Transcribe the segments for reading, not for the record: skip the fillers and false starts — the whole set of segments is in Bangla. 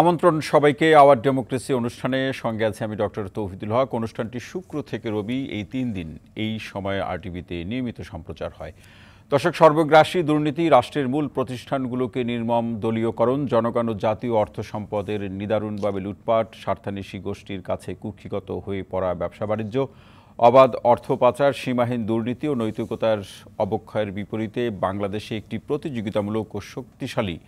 আমন্ত্রণ সবাইকে আওয়ার ডেমোক্রেসি অনুষ্ঠানে। সঙ্গে আছে আমি ডক্টর তৌহিদুল হক। অনুষ্ঠানটি শুক্র থেকে রবি এই 3 দিন এই সময়ে আরটিভিতে নিয়মিত সম্প্রচার হয়। দর্শক, সর্বগ্রাসী দুর্নীতি, রাষ্ট্রের মূল প্রতিষ্ঠানগুলোকে নির্মম দলীয়করণ, জনগণ ও জাতীয় অর্থ সম্পদের নিদারুণভাবে লুটপাট, স্বার্থান্বেষী গোষ্ঠীর কাছে কুক্ষিগত হয়ে পড়া ব্যবসা বাণিজ্য, অবাধ অর্থ পাচার, সীমাহীন দুর্নীতি ও নৈতিকতার অবক্ষয়ের বিপরীতে বাংলাদেশে একটি প্রতিযোগিতামূলক ও শক্তিশালী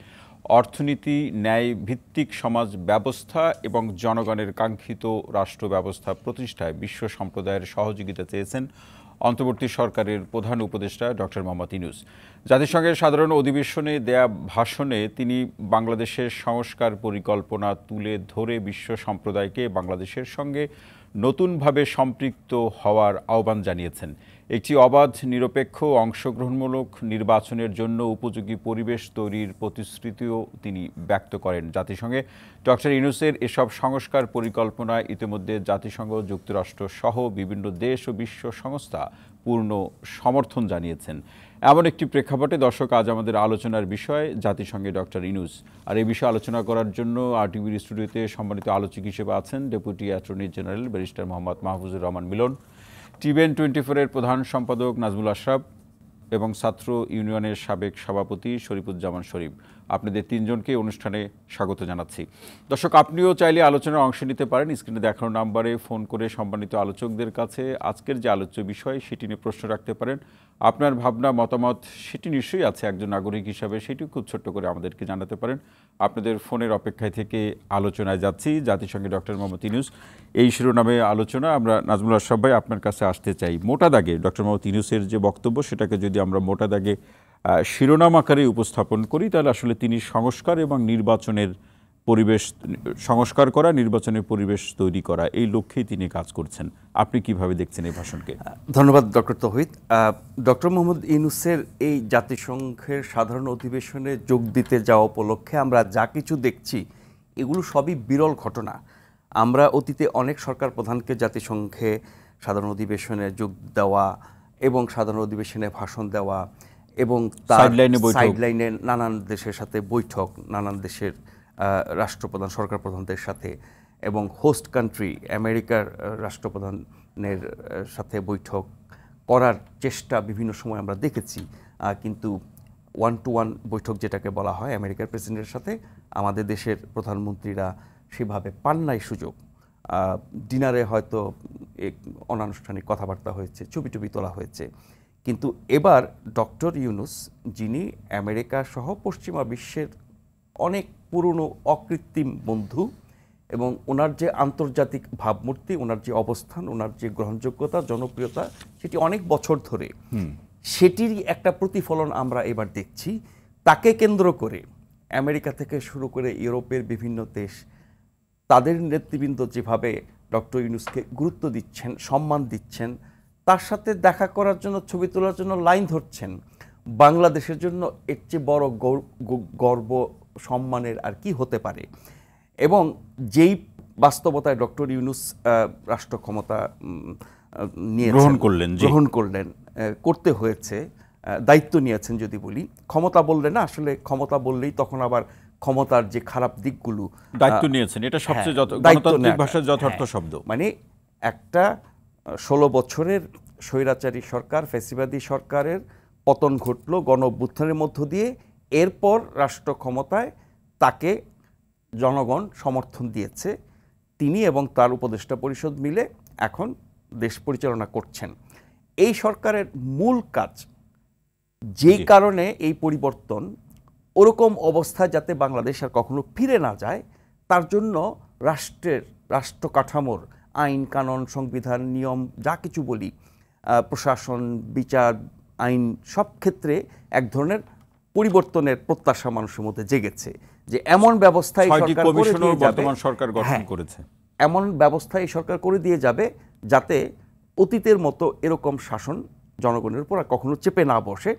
অর্থনীতি, ন্যায় ভিত্তিক সমাজ ব্যবস্থা এবং জনগণের কাঙ্ক্ষিত রাষ্ট্র ব্যবস্থা প্রতিষ্ঠায় বিশ্ব সম্প্রদায়ের সহযোগিতা চেয়েছেন অন্তর্বর্তী সরকারের প্রধান উপদেষ্টা ডক্টর মোহাম্মদ ইউনূস। জাতিসংঘের সাধারণ অধিবেশনে দেয়া ভাষণে তিনি বাংলাদেশের সংস্কার পরিকল্পনা তুলে ধরে বিশ্ব সম্প্রদায়কে বাংলাদেশের সঙ্গে নতুনভাবে সম্পৃক্ত হওয়ার আহ্বান জানিয়েছেন। একটি অবাধ, নিরপেক্ষ, অংশগ্রহণমূলক নির্বাচনের জন্য উপযোগী পরিবেশ তৈরির প্রতিশ্রুতিও তিনি ব্যক্ত করেন। জাতিসংঘে ডক্টর ইউনূসের এসব সংস্কার পরিকল্পনায় ইতিমধ্যে জাতিসংঘ, যুক্তরাষ্ট্র সহ বিভিন্ন দেশ ও বিশ্ব সংস্থা পূর্ণ সমর্থন জানিয়েছেন। এমন একটি প্রেক্ষাপটে দর্শক, আজ আমাদের আলোচনার বিষয় জাতিসংঘে ডক্টর ইউনূস। আর এই বিষয়ে আলোচনা করার জন্য আরটিভির স্টুডিওতে সম্মানিত আলোচক হিসেবে আছেন deputy attorney general barrister Mohammad Mahfuzur Rahman Milon, TVN 24-এর প্রধান সম্পাদক নাজমুল আশরাফ এবং ছাত্র ইউনিয়নের সাবেক সভাপতি শরীফুজ্জামান শরীফ। আপনাদের তিনজনকে অনুষ্ঠানে স্বাগত জানাচ্ছি। দর্শক, আপনিও চাইলে আলোচনায় অংশ নিতে পারেন। স্ক্রিনে দেখানো নাম্বারে ফোন করে সম্মানিত আলোচকদের কাছে আজকের যে আলোচ্য বিষয় সেটি নিয়ে প্রশ্ন রাখতে পারেন। আপনার ভাবনা, মতামত সেটি নিশ্চয়ই আছে একজন নাগরিক হিসাবে, সেটিও খুব ছোট্ট করে আমাদেরকে জানাতে পারেন। আপনাদের ফোনের অপেক্ষায় থেকে আলোচনায় যাচ্ছি। জাতিসংঘে ডক্টর মোহাম্মদ ইউনূস, এই শিরোনামে আলোচনা। আমরা নাজমুল আশরাফ ভাই আপনার কাছে আসতে চাই। মোটা দাগে ডক্টর মোহাম্মদ ইউনূসের যে বক্তব্য, সেটাকে যদি আমরা মোটা দাগে শিরোনাম আকারে উপস্থাপন করি, তাহলে আসলে তিনি সংস্কার এবং নির্বাচনের পরিবেশ সংস্কার করা, নির্বাচনের পরিবেশ তৈরি করা, এই লক্ষ্যেই তিনি কাজ করছেন। আপনি কিভাবে দেখছেন এই ভাষণকে? ধন্যবাদ ডক্টর তৌহিদ। ডক্টর মোহাম্মদ ইউনূসের এই জাতিসংঘের সাধারণ অধিবেশনে যোগ দিতে যাওয়া উপলক্ষে আমরা যা কিছু দেখছি, এগুলো সবই বিরল ঘটনা। আমরা অতীতে অনেক সরকার প্রধানকে জাতিসংঘে সাধারণ অধিবেশনে যোগ দেওয়া এবং সাধারণ অধিবেশনে ভাষণ দেওয়া এবং সাইডলাইনে নানান দেশের সাথে বৈঠক, নানান দেশের রাষ্ট্রপ্রধান, সরকার প্রধানদের সাথে এবং হোস্ট কান্ট্রি আমেরিকার রাষ্ট্রপ্রধানের সাথে বৈঠক করার চেষ্টা বিভিন্ন সময় আমরা দেখেছি। কিন্তু 1-to-1 বৈঠক যেটাকে বলা হয় আমেরিকার প্রেসিডেন্টের সাথে, আমাদের দেশের প্রধানমন্ত্রীরা সেভাবে পান নাই সুযোগ। ডিনারে হয়তো অনানুষ্ঠানিক কথাবার্তা হয়েছে, ছবি টবি তোলা হয়েছে। কিন্তু এবার ডক্টর ইউনূস, যিনি আমেরিকা সহ পশ্চিমা বিশ্বের অনেক পুরনো অকৃত্রিম বন্ধু, এবং ওনার যে আন্তর্জাতিক ভাবমূর্তি, ওনার যে অবস্থান, ওনার যে গ্রহণযোগ্যতা, জনপ্রিয়তা, সেটি অনেক বছর ধরে, সেটিরই একটা প্রতিফলন আমরা এবার দেখছি। তাকে কেন্দ্র করে আমেরিকা থেকে শুরু করে ইউরোপের বিভিন্ন দেশ, তাদের নেতৃবৃন্দ যেভাবে ডক্টর ইউনূসকে গুরুত্ব দিচ্ছেন, সম্মান দিচ্ছেন, তার সাথে দেখা করার জন্য, ছবি তোলার জন্য লাইন ধরছেন, বাংলাদেশের জন্য এর চেয়ে বড় গর্ব, সম্মানের আর কি হতে পারে। এবং যেই বাস্তবতায় ডক্টর ইউনূস রাষ্ট্র ক্ষমতা গ্রহণ করলেন, করতে হয়েছে, দায়িত্ব নিয়েছেন যদি বলি, ক্ষমতা বললে না, আসলে ক্ষমতা বললেই তখন আবার ক্ষমতার যে খারাপ দিকগুলো, দায়িত্ব নিয়েছেন, এটা সবচেয়ে গণতান্ত্রিক ভাষার যথার্থ শব্দ। মানে একটা 16 বছরের স্বৈরাচারী সরকার, ফ্যাসিবাদী সরকারের পতন ঘটল গণ অভ্যুত্থানের মধ্য দিয়ে। এরপর রাষ্ট্র ক্ষমতায় তাকে জনগণ সমর্থন দিয়েছে। তিনি এবং তার উপদেষ্টা পরিষদ মিলে এখন দেশ পরিচালনা করছেন। এই সরকারের মূল কাজ, যেই কারণে এই পরিবর্তন, ওরকম অবস্থায় যাতে বাংলাদেশ আর কখনো ফিরে না যায়, তার জন্য রাষ্ট্র কাঠামোর আইন কানুন, সংবিধান, নিয়ম, যা কিছু বলি, প্রশাসন, বিচার, আইন, সব ক্ষেত্রে এক ধরনের পরিবর্তনের প্রত্যাশা মানুষের মধ্যে জেগেছে। যে এমন ব্যবস্থায় সরকার গঠন করেছে, এমন ব্যবস্থা এই সরকার করে দিয়ে যাবে যাতে অতীতের মতো এরকম শাসন জনগণের উপর আর কখনো চেপে না বসে।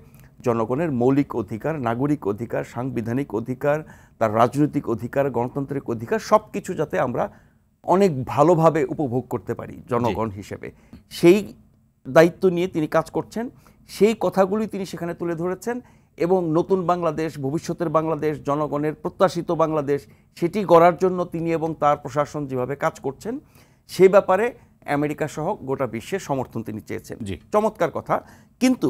জনগণের মৌলিক অধিকার, নাগরিক অধিকার, সাংবিধানিক অধিকার, তার রাজনৈতিক অধিকার, গণতান্ত্রিক অধিকার, সব কিছু যাতে আমরা অনেক ভালোভাবে উপভোগ করতে পারি জনগণ হিসেবে, সেই দায়িত্ব নিয়ে তিনি কাজ করছেন। সেই কথাগুলি তিনি সেখানে তুলে ধরেছেন এবং নতুন বাংলাদেশ, ভবিষ্যতের বাংলাদেশ, জনগণের প্রত্যাশিত বাংলাদেশ, সেটি গড়ার জন্য তিনি এবং তার প্রশাসন যেভাবে কাজ করছেন সেই ব্যাপারে আমেরিকা সহ গোটা বিশ্বের সমর্থন তিনি চেয়েছেন। চমৎকার কথা। কিন্তু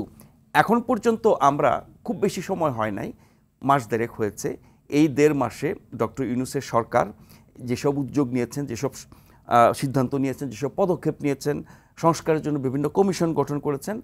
এখন পর্যন্ত আমরা, খুব বেশি সময় হয় নাই, মাস দেড়েক হয়েছে, এই 1.5 মাসে ডক্টর ইউনূসের সরকার যেসব উদ্যোগ নিয়েছেন, যেসব সিদ্ধান্ত নিয়েছেন, যেসব পদক্ষেপ নিয়েছেন, সংস্কারের জন্য বিভিন্ন কমিশন গঠন করেছেন,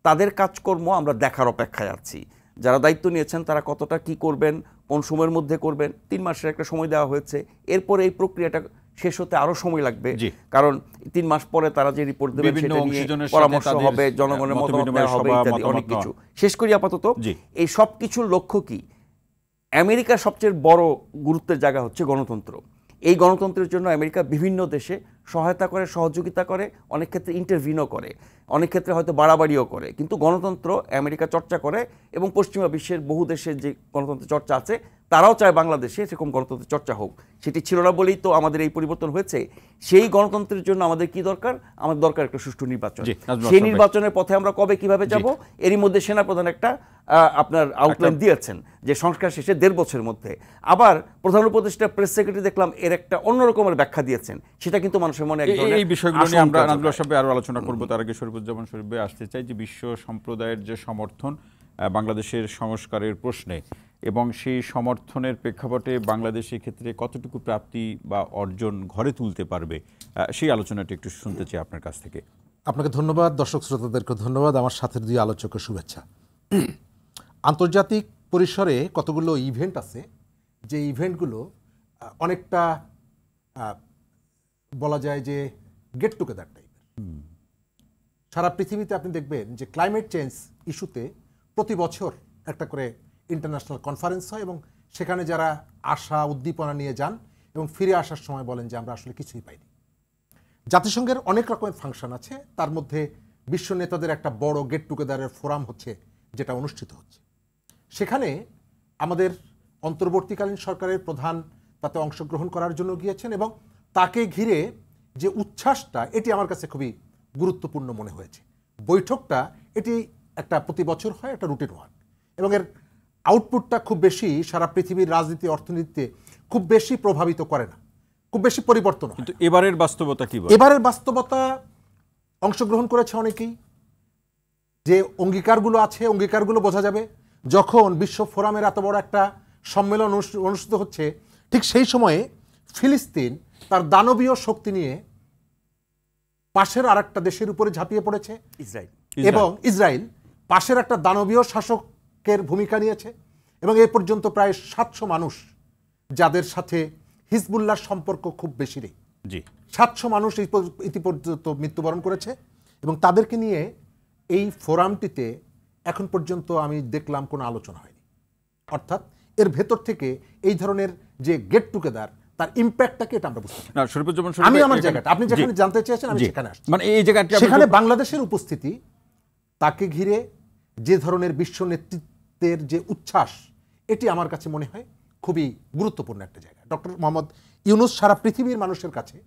তাদের কাজকর্ম আমরা দেখার অপেক্ষায় আছি। যারা দায়িত্ব নিয়েছেন তারা কতটা কি করবেন, কোন সময়ের মধ্যে করবেন, 3 মাসের একটা সময় দেওয়া হয়েছে। এরপরে এই প্রক্রিয়াটা শেষ হতে আরো সময় লাগবে, কারণ 3 মাস পরে তারা যে রিপোর্ট দেবেন সেটা নিয়ে পরামর্শ হবে, জনগণের মতামত নেওয়া হবে, ইত্যাদি অনেক কিছু। শেষ করি আপাতত, এই সব কিছুর লক্ষ্য কি? আমেরিকার সবচেয়ে বড় গুরুত্বের জায়গা হচ্ছে গণতন্ত্র। এই গণতন্ত্রের জন্য আমেরিকা বিভিন্ন দেশে সহায়তা করে, সহযোগিতা করে, অনেক ক্ষেত্রে ইন্টারভিনও করে, অনেক ক্ষেত্রে হয়তো বাড়াবাড়িও করে। কিন্তু গণতন্ত্র আমেরিকা চর্চা করে এবং পশ্চিমা বিশ্বের বহু দেশের যে গণতন্ত্রের চর্চা আছে তারাও চায় বাংলাদেশে সেরকম গণতন্ত্রের চর্চা হোক। সেটি ছিল না বলেই তো আমাদের এই পরিবর্তন হয়েছে। সেই গণতন্ত্রের জন্য আমাদের কি দরকার? আমাদের দরকার একটা সুষ্ঠু নির্বাচন। সেই নির্বাচনের পথে আমরা কবে কিভাবে যাব? এরই মধ্যে সেনাপ্রধান একটা আপনার আউটলাইন দিয়েছেন যে সংস্কার শেষে 1.5 বছরের মধ্যে। আবার প্রধান উপদেষ্টা প্রেস সেক্রেটারি দেখলাম এর একটা অন্য রকমের ব্যাখ্যা দিয়েছেন, সেটা কিন্তু মানুষের মনে এক ধরনের এই বিষয়গুলো নিয়ে আমরা নাজমুল সাহেব আরো আলোচনা করব। তার আগে শরীফুজ্জামান শরীফ ভাই আসতে চাই যে বিশ্ব সম্প্রদায়ের যে সমর্থন বাংলাদেশের সংস্কারের প্রশ্নে এবং সেই সমর্থনের প্রেক্ষাপটে বাংলাদেশের ক্ষেত্রে কতটুকু প্রাপ্তি বা অর্জন ঘরে তুলতে পারবে, সেই আলোচনাটা একটু শুনতে চাই আপনার কাছ থেকে। আপনাকে ধন্যবাদ, দর্শক শ্রোতাদেরকে ধন্যবাদ, আমার সাথে 2 আলোচকের শুভেচ্ছা। আন্তর্জাতিক পরিসরে কতগুলো ইভেন্ট আছে, যে ইভেন্টগুলো অনেকটা বলা যায় যে গেট টুগেদার টাইপের। সারা পৃথিবীতে আপনি দেখবেন যে ক্লাইমেট চেঞ্জ ইস্যুতে প্রতি বছর একটা করে ইন্টারন্যাশনাল কনফারেন্স হয় এবং সেখানে যারা আশা উদ্দীপনা নিয়ে যান এবং ফিরে আসার সময় বলেন যে আমরা আসলে কিছুই পাইনি। জাতিসংঘের অনেক রকমের ফাংশন আছে, তার মধ্যে বিশ্ব নেতাদের একটা বড় গেট টুগেদারের ফোরাম হচ্ছে যেটা অনুষ্ঠিত হচ্ছে। সেখানে আমাদের অন্তর্বর্তীকালীন সরকারের প্রধান তাতে অংশগ্রহণ করার জন্য গিয়েছেন এবং তাকে ঘিরে যে উচ্ছ্বাসটা, এটি আমার কাছে খুবই গুরুত্বপূর্ণ মনে হয়েছে। বৈঠকটা এটি একটা প্রতি বছর হয়, একটা রুটিন ওয়ার্ক, এবং এর আউটপুটটা খুব বেশি সারা পৃথিবীর রাজনীতি অর্থনীতিতে খুব বেশি প্রভাবিত করে না, খুব বেশি পরিবর্তন হয়। কিন্তু এবারের বাস্তবতা কি? এবারের বাস্তবতা, অংশগ্রহণ করেছে অনেকেই, যে অঙ্গীকারগুলো আছে অঙ্গীকারগুলো বোঝা যাবে যখন বিশ্ব ফোরামের এত বড় একটা সম্মেলন অনুষ্ঠিত হচ্ছে। ঠিক সেই সময়ে ফিলিস্তিন তার দানবীয় শক্তি নিয়ে পাশের আরেকটা দেশের উপরে ঝাঁপিয়ে পড়েছে, ইসরায়েল, এবং ইসরায়েল পাশের একটা দানবীয় শাসকের ভূমিকা নিয়েছে এবং এ পর্যন্ত প্রায় 700 মানুষ, যাদের সাথে হিজবুল্লাহর সম্পর্ক খুব বেশি নেই, 700 মানুষ ইতিপর্যন্ত মৃত্যুবরণ করেছে। এবং তাদেরকে নিয়ে এই ফোরামটিতে এখন পর্যন্ত আমি দেখলাম কোনো আলোচনা হয়নি। অর্থাৎ এর ভেতর থেকে এই ধরনের যে গেট টুগেদার, তার ইম্প্যাক্টটাকে এটা আমরা বুঝতে পারি। আমি আমার জায়গাটা, আপনি যেখানে জানতে চেয়েছেন আমি সেখানে আসছি। মানে এই জায়গাটা, সেখানে বাংলাদেশের উপস্থিতি, তাকে ঘিরে যে ধরনের বিশ্ব নেতৃত্বের যে উচ্ছ্বাস, এটি আমার কাছে মনে হয় খুবই গুরুত্বপূর্ণ একটা জায়গা। ডক্টর মোহাম্মদ ইউনূস সারা পৃথিবীর মানুষের কাছে,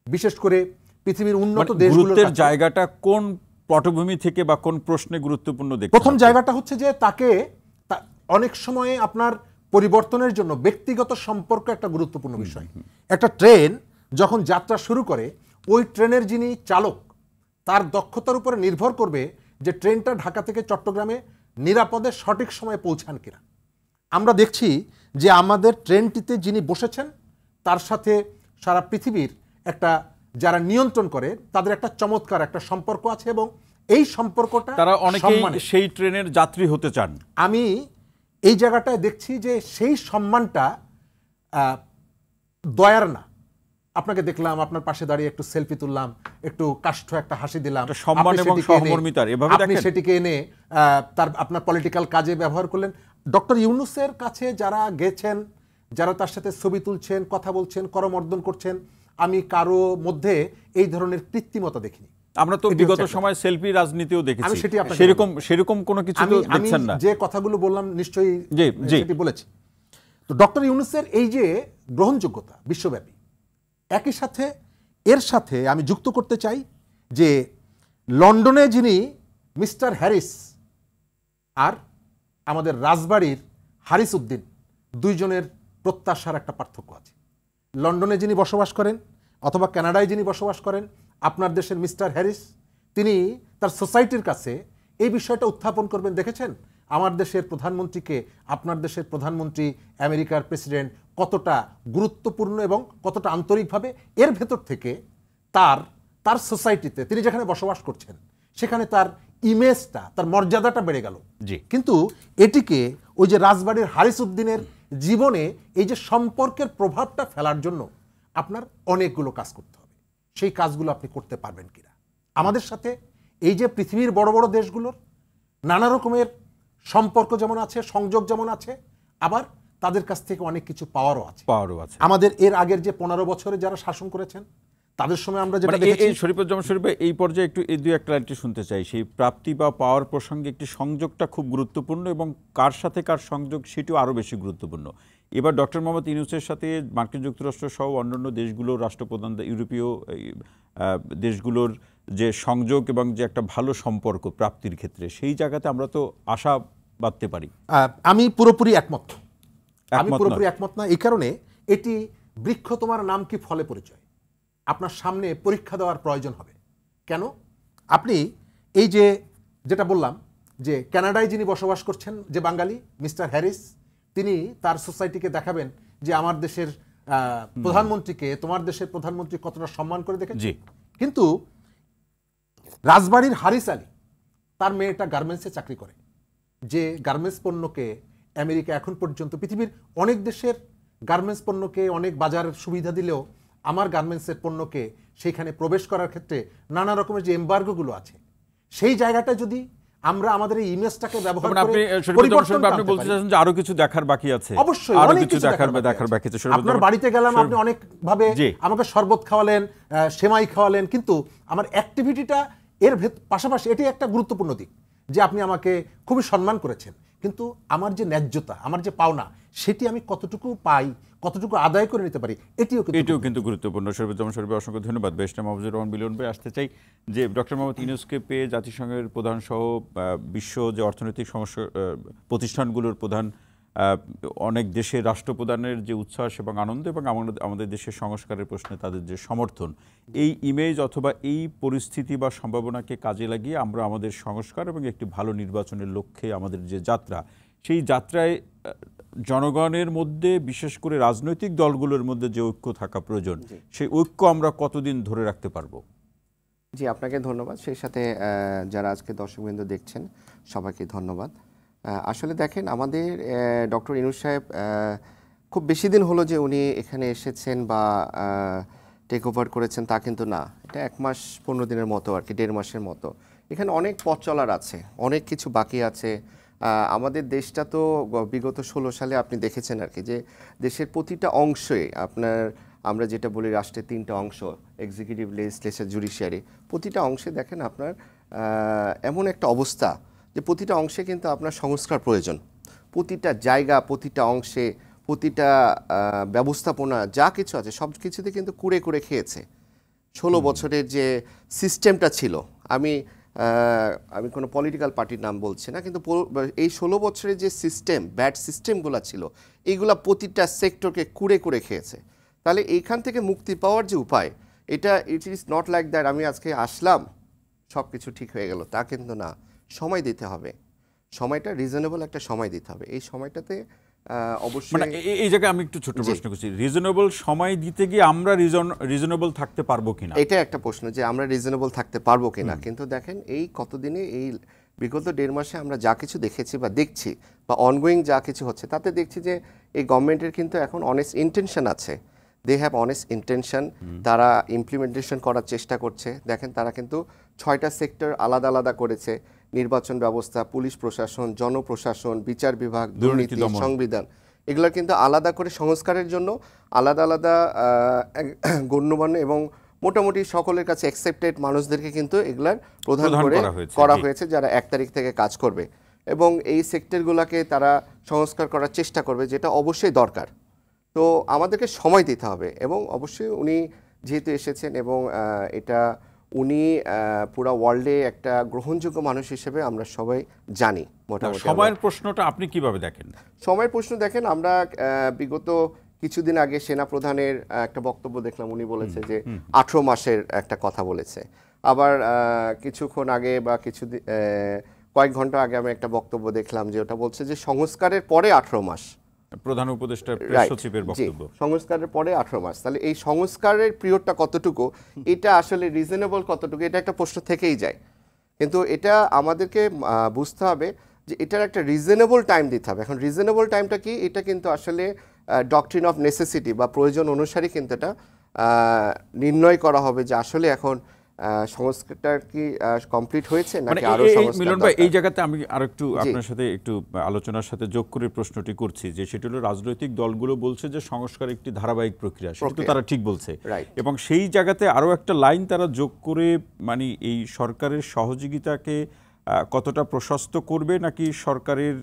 বিশেষ করে পৃথিবীর উন্নত দেশগুলোর কাছে জায়গাটা কোন পটভূমি থেকে বা কোন প্রশ্নে গুরুত্বপূর্ণ দেখতে? প্রথম জায়গাটা হচ্ছে যে তাকে অনেক সময়ে আপনার পরিবর্তনের জন্য ব্যক্তিগত সম্পর্ক একটা গুরুত্বপূর্ণ বিষয়। একটা ট্রেন যখন যাত্রা শুরু করে, ওই ট্রেনের যিনি চালক, তার দক্ষতার উপরে নির্ভর করবে যে ট্রেনটা ঢাকা থেকে চট্টগ্রামে নিরাপদে সঠিক সময়ে পৌঁছান কিনা। আমরা দেখছি যে আমাদের ট্রেনটিতে যিনি বসেছেন তার সাথে সারা পৃথিবীর একটা, যারা নিয়ন্ত্রণ করে, তাদের একটা চমৎকার একটা সম্পর্ক আছে এবং এই সম্পর্কটা তারা অনেকেই সেই ট্রেনের যাত্রী হতে চান। আমি এই জায়গাটায় দেখছি যে সেই সম্মানটা দয়ার না। আপনাকে দেখলাম, আপনার পাশে দাঁড়িয়ে একটু সেলফি তুললাম, একটু কাষ্ঠ একটা হাসি দিলাম, সম্মান এবং সহমর্মিতার এভাবে আপনি সেটিকে এনে তার আপনার পলিটিক্যাল কাজে ব্যবহার করলেন। ডক্টর ইউনূসের কাছে যারা গেছেন, যারা তার সাথে ছবি তুলছেন, কথা বলছেন, করমর্দন করছেন, আমি কারো মধ্যে এই ধরনের কৃত্রিমতা দেখিনি। আমরা তো বিগত সময় সেলফি রাজনীতিও দেখেছি, সেরকম কোনো কিছু তো দেখছেন না। যে কথাগুলো বললাম নিশ্চয়ই সেটি বলেছি। তো ডক্টর ইউনূসের এই যে গ্রহণযোগ্যতা বিশ্বব্যাপী, একই সাথে এর সাথে আমি যুক্ত করতে চাই যে লন্ডনে যিনি মিস্টার হ্যারিস আর আমাদের রাজবাড়ির হারিস উদ্দিন, দুইজনের প্রত্যাশার একটা পার্থক্য আছে। লন্ডনে যিনি বসবাস করেন অথবা কানাডায় যিনি বসবাস করেন, আপনার দেশের মিস্টার হ্যারিস, তিনি তার সোসাইটির কাছে এই বিষয়টা উত্থাপন করবেন। দেখেছেন আমার দেশের প্রধানমন্ত্রীকে আপনার দেশের প্রধানমন্ত্রী, আমেরিকার প্রেসিডেন্ট কতটা গুরুত্বপূর্ণ এবং কতটা আন্তরিকভাবে এর ভেতর থেকে তার সোসাইটিতে তিনি যেখানে বসবাস করছেন সেখানে তার ইমেজটা, তার মর্যাদাটা বেড়ে গেল। জি। কিন্তু এটিকে ওই যে রাজবাড়ির হারিস উদ্দিনের জীবনে এই যে সম্পর্কের প্রভাবটা ফেলার জন্য আপনার অনেকগুলো কাজ করতে হবে। সেই কাজগুলো আপনি করতে পারবেন কিনা? আমাদের সাথে এই যে পৃথিবীর বড় বড় দেশগুলোর নানা রকমের সম্পর্ক যেমন আছে, সংযোগ যেমন আছে, আবার তাদের কাছ থেকে অনেক কিছু পাওয়ারও আছে। আমাদের এর আগের যে 15 বছরে যারা শাসন করেছেন তাদের সময় আমরা যেটা দেখেছি, শরীফুজ্জামান শরীফ এই পর্যায়ে একটু এই দুই একটা লাইনটি শুনতে চাই। সেই প্রাপ্তি বা পাওয়ার প্রসঙ্গে একটি সংযোগটা খুব গুরুত্বপূর্ণ এবং কার সাথে কার সংযোগ সেটিও আরও বেশি গুরুত্বপূর্ণ। এবার ডক্টর মোহাম্মদ ইউনূসের সাথে মার্কিন যুক্তরাষ্ট্র সহ অন্যান্য দেশগুলোর রাষ্ট্রপ্রধান, ইউরোপীয় দেশগুলোর যে সংযোগ এবং যে একটা ভালো সম্পর্ক প্রাপ্তির ক্ষেত্রে, সেই জায়গাতে আমরা তো আশা বাঁধতে পারি। আমি পুরোপুরি একমত না। এই কারণে এটি বৃক্ষ তোমার নাম কি ফলে পরিচয়, আপনার সামনে পরীক্ষা দেওয়ার প্রয়োজন হবে। কেন? আপনি এই যে যেটা বললাম যে কানাডায় যিনি বসবাস করছেন যে বাঙালি মিস্টার হ্যারিস, তিনি তার সোসাইটিকে দেখাবেন যে আমার দেশের প্রধানমন্ত্রীকে তোমার দেশের প্রধানমন্ত্রী কতটা সম্মান করে দেখেছে। কিন্তু রাজবাড়ির হারিস আলী, তার মেয়েটা গার্মেন্টসে চাকরি করে, যে গার্মেন্টস পণ্যকে আমেরিকা এখন পর্যন্ত পৃথিবীর অনেক দেশের গার্মেন্টস পণ্যকে অনেক বাজার সুবিধা দিলেও আমার গার্মেন্টসের পণ্যকে সেইখানে প্রবেশ করার ক্ষেত্রে নানা রকমের যে এমবার্গোগুলো আছে, সেই জায়গাটা যদি আমরা আমাদের এই ইমেজটাকে ব্যবহার করে আপনি বলতে চাচ্ছেন যে আরো কিছু দেখার বাকি আছে। অবশ্যই অনেক কিছু দেখার বাকি আছে। আপনার বাড়িতে গেলাম, আপনি অনেক ভাবে আমাকে শরবত খাওয়ালেন, সেমাই খাওয়ালেন, কিন্তু আমার অ্যাক্টিভিটিটা এর পাশাপাশি এটি একটা গুরুত্বপূর্ণ দিক যে আপনি আমাকে খুবই সম্মান করেছেন, কিন্তু আমার যে ন্যায্যতা, আমার যে পাওনা, সেটি আমি কতটুকু পাই, কতটুকু আদায় করে নিতে পারি, এটিও কিন্তু গুরুত্বপূর্ণ। শরীফুজ্জামান শরীফ, অসংখ্য ধন্যবাদ। বেশটা মাহফুজুর রহমান বিলন ভাই, আসতে চাই যে ডক্টর মোহাম্মদ ইউনূসকে পেয়ে জাতিসংঘের প্রধান সহ বিশ্ব যে অর্থনৈতিক প্রতিষ্ঠানগুলোর প্রধান, অনেক দেশের রাষ্ট্রপ্রধানের যে উচ্ছ্বাস এবং আনন্দ এবং আমাদের দেশের সংস্কারের প্রশ্নে তাদের যে সমর্থন, এই ইমেজ অথবা এই পরিস্থিতি বা সম্ভাবনাকে কাজে লাগিয়ে আমরা আমাদের সংস্কার এবং একটি ভালো নির্বাচনের লক্ষ্যে আমাদের যে যাত্রা, সেই যাত্রায় জনগণের মধ্যে, বিশেষ করে রাজনৈতিক দলগুলোর মধ্যে যে ঐক্য থাকা প্রয়োজন, সেই ঐক্য আমরা কতদিন ধরে রাখতে পারবো? জি, আপনাকে ধন্যবাদ। সেই সাথে যারা আজকে দর্শকবৃন্দ দেখছেন সবাইকে ধন্যবাদ। আসলে দেখেন, আমাদের ডক্টর ইউনূস সাহেব খুব বেশি দিন হলো যে উনি এখানে এসেছেন বা টেক ওভার করেছেন তা কিন্তু না। এটা 1 মাস 15 দিনের মতো আর কি, 1.5 মাসের মতো। এখানে অনেক পথ চলার আছে, অনেক কিছু বাকি আছে। আমাদের দেশটা তো বিগত 16 সালে আপনি দেখেছেন আর কি, যে দেশের প্রতিটা অংশে আমরা যেটা বলি রাষ্ট্রের 3টা অংশ, এক্সিকিউটিভ, লেজিসলেচার, জুডিশিয়ারি, প্রতিটা অংশে দেখেন আপনার এমন একটা অবস্থা যে প্রতিটা অংশে কিন্তু আপনার সংস্কার প্রয়োজন। প্রতিটা জায়গা, প্রতিটা অংশে, প্রতিটা ব্যবস্থাপনা যা কিছু আছে সব কিছুতে কিন্তু কুড়ে কুড়ে খেয়েছে। 16 বছরের যে সিস্টেমটা ছিল, আমি কোনো পলিটিক্যাল পার্টির নাম বলছি না, কিন্তু এই 16 বছরের যে সিস্টেম, ব্যাড সিস্টেমগুলো ছিল, এইগুলা প্রতিটা সেক্টরকে কুড়ে কুড়ে খেয়েছে। তাহলে এইখান থেকে মুক্তি পাওয়ার যে উপায়, it is not like that আমি আজকে আসলাম সব কিছু ঠিক হয়ে গেল, তা কিন্তু না। সময় দিতে হবে, সময়টা রিজনেবল একটা সময় দিতে হবে। এই সময়টাতে অবশ্যই এই জায়গায় আমি একটু ছোট প্রশ্ন করছি, রিজনেবল সময় দিতে গিয়ে আমরা রিজনেবল থাকতে পারবো কিনা, এটা একটা প্রশ্ন যে আমরা রিজনেবল থাকতে পারবো কিনা। কিন্তু দেখেন, এই কতদিনে, এই বিগত 1.5 মাসে আমরা যা কিছু দেখেছি বা দেখছি বা অনগোয়িং যা কিছু হচ্ছে, তাতে দেখছি যে এই গভর্নমেন্টের কিন্তু এখন অনেস্ট ইন্টেনশন আছে। দে হ্যাভ অনেস্ট ইন্টেনশন, তারা ইমপ্লিমেন্টেশন করার চেষ্টা করছে। দেখেন, তারা কিন্তু 6টা সেক্টর আলাদা আলাদা করেছে: নির্বাচন ব্যবস্থা, পুলিশ প্রশাসন, জনপ্রশাসন, বিচার বিভাগ, দুর্নীতি, সংবিধান। এগুলো কিন্তু আলাদা করে সংস্কারের জন্য আলাদা আলাদা গণ্যমান্য এবং মোটামুটি সকলের কাছে অ্যাকসেপ্টেড মানুষদেরকে কিন্তু এগুলার প্রধান করে করা হয়েছে, যারা 1 তারিখ থেকে কাজ করবে এবং এই সেক্টরগুলোকে তারা সংস্কার করার চেষ্টা করবে, যেটা অবশ্যই দরকার। তো আমাদেরকে সময় দিতে হবে এবং অবশ্যই উনি যেহেতু এসেছেন এবং এটা উনি পুরা ওয়ার্ল্ডে একটা গ্রহণযোগ্য মানুষ হিসেবে আমরা সবাই জানি মোটামুটি। সময়ের প্রশ্নটা আপনি কিভাবে দেখেন? সময়ের প্রশ্ন দেখেন, আমরা বিগত কিছুদিন আগে সেনা প্রধানের একটা বক্তব্য দেখলাম, উনি বলেছে যে 18 মাসের একটা কথা বলেছে। আবার কিছুক্ষণ আগে বা কয়েক ঘন্টা আগে আমি একটা বক্তব্য দেখলাম যে ওটা বলছে যে সংস্কারের পরে 18 মাস, প্রধান উপদেষ্টার প্রেস সচিবের বক্তব্য। সংস্কারের পরে 18 মাস। তাহলে এই সংস্কারের পিরিয়ডটা কতটুকু, এটা আসলে রিজনেবল কতটুকু, এটা একটা প্রশ্ন থেকেই যায়। কিন্তু এটা আমাদেরকে বুঝতে হবে যে এটার একটা রিজনেবল টাইম দিতে হবে। এখন রিজনেবল টাইমটা কি, এটা কিন্তু আসলে ডক্ট্রিন অফ নেসেসিটি বা প্রয়োজন অনুসারী কিন্তু এটা নির্ণয় করা হবে যে আসলে এখন সংস্কারটা কি কমপ্লিট হয়েছে নাকি আরো সংস্কার। মিলন ভাই, এই জায়গাতে আমি আরেকটু আপনার সাথে একটু আলোচনার সাথে যোগ করে প্রশ্নটি করছি যে সেটা হলো রাজনৈতিক দলগুলো বলছে যে সংস্কার একটি ধারাবাহিক প্রক্রিয়া, সেটা তো তারা ঠিক বলছে, এবং সেই জায়গাতে আরো একটা লাইন তারা যোগ করে মানে এই সরকারের সহযোগিতাকে কতটা প্রশস্ত করবে নাকি সরকারের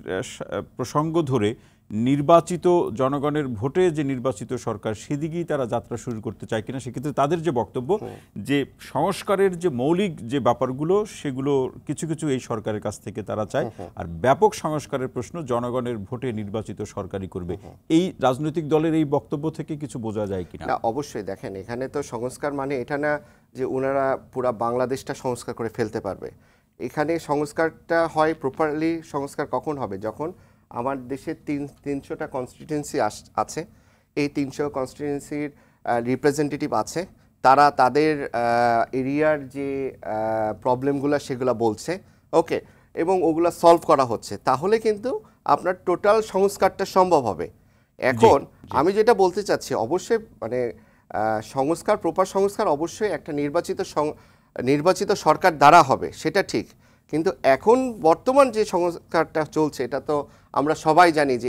প্রসঙ্গ ধরে নির্বাচিত জনগণের ভোটে যে নির্বাচিত সরকার সেদিকেই তারা যাত্রা শুরু করতে চায় কিনা। সেক্ষেত্রে তাদের যে বক্তব্য যে সংস্কারের যে মৌলিক যে ব্যাপারগুলো সেগুলো কিছু কিছু এই সরকারের কাছ থেকে তারা চায়, আর ব্যাপক সংস্কারের প্রশ্ন জনগণের ভোটে নির্বাচিত সরকারই করবে। এই রাজনৈতিক দলের এই বক্তব্য থেকে কিছু বোঝা যায় কিনা? অবশ্যই দেখেন, এখানে তো সংস্কার মানে এটা না যে ওনারা পুরা বাংলাদেশটা সংস্কার করে ফেলতে পারবে। এখানে সংস্কারটা হয় প্রপারলি, সংস্কার কখন হবে, যখন আমার দেশে 300টা কনস্টিটিউয়েন্সি আছে, এই 300 কনস্টিটিউয়েন্সির রিপ্রেজেন্টেটিভ আছে, তারা তাদের এরিয়ার যে প্রবলেমগুলো সেগুলো বলছে, ওকে, এবং ওগুলো সলভ করা হচ্ছে, তাহলে কিন্তু আপনার টোটাল সংস্কারটা সম্ভব হবে। এখন আমি যেটা বলতে চাচ্ছি, অবশ্যই মানে সংস্কার, প্রপার সংস্কার অবশ্যই একটা নির্বাচিত সরকার দ্বারা হবে, সেটা ঠিক। কিন্তু এখন বর্তমান যে সংস্কারটা চলছে এটা তো আমরা সবাই জানি যে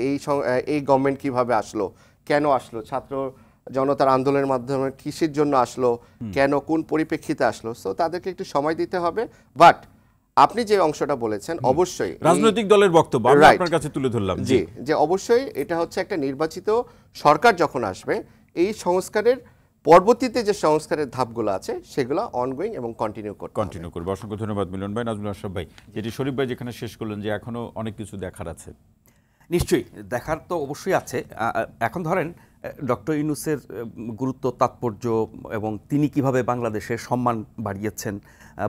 এই গভর্নমেন্ট কিভাবে আসলো, কেন আসলো, ছাত্র জনতার আন্দোলনের মাধ্যমে কিসের জন্য আসলো, কেন, কোন পরিপ্রেক্ষিতে আসলো। সো তাদেরকে একটু সময় দিতে হবে। বাট আপনি যে অংশটা বলেছেন, অবশ্যই রাজনৈতিক দলের বক্তব্য আমি আপনার কাছে তুলে ধরলাম যে অবশ্যই এটা হচ্ছে একটা নির্বাচিত সরকার যখন আসবে, এই সংস্কারের পরবর্তীতে যে সংস্কারের ধাপগুলো আছে সেগুলো অনগোয়িং এবং কন্টিনিউ করবে। অসংখ্য ধন্যবাদ মিলন ভাই। নাজমুল আশরাফ ভাই, যেটি শরীফ ভাই যেখানে শেষ করলেন যে এখনো অনেক কিছু দেখার আছে। নিশ্চয়ই দেখার তো অবশ্যই আছে। এখন ধরেন ডক্টর ইউনূসের গুরুত্ব, তাৎপর্য এবং তিনি কিভাবে বাংলাদেশের সম্মান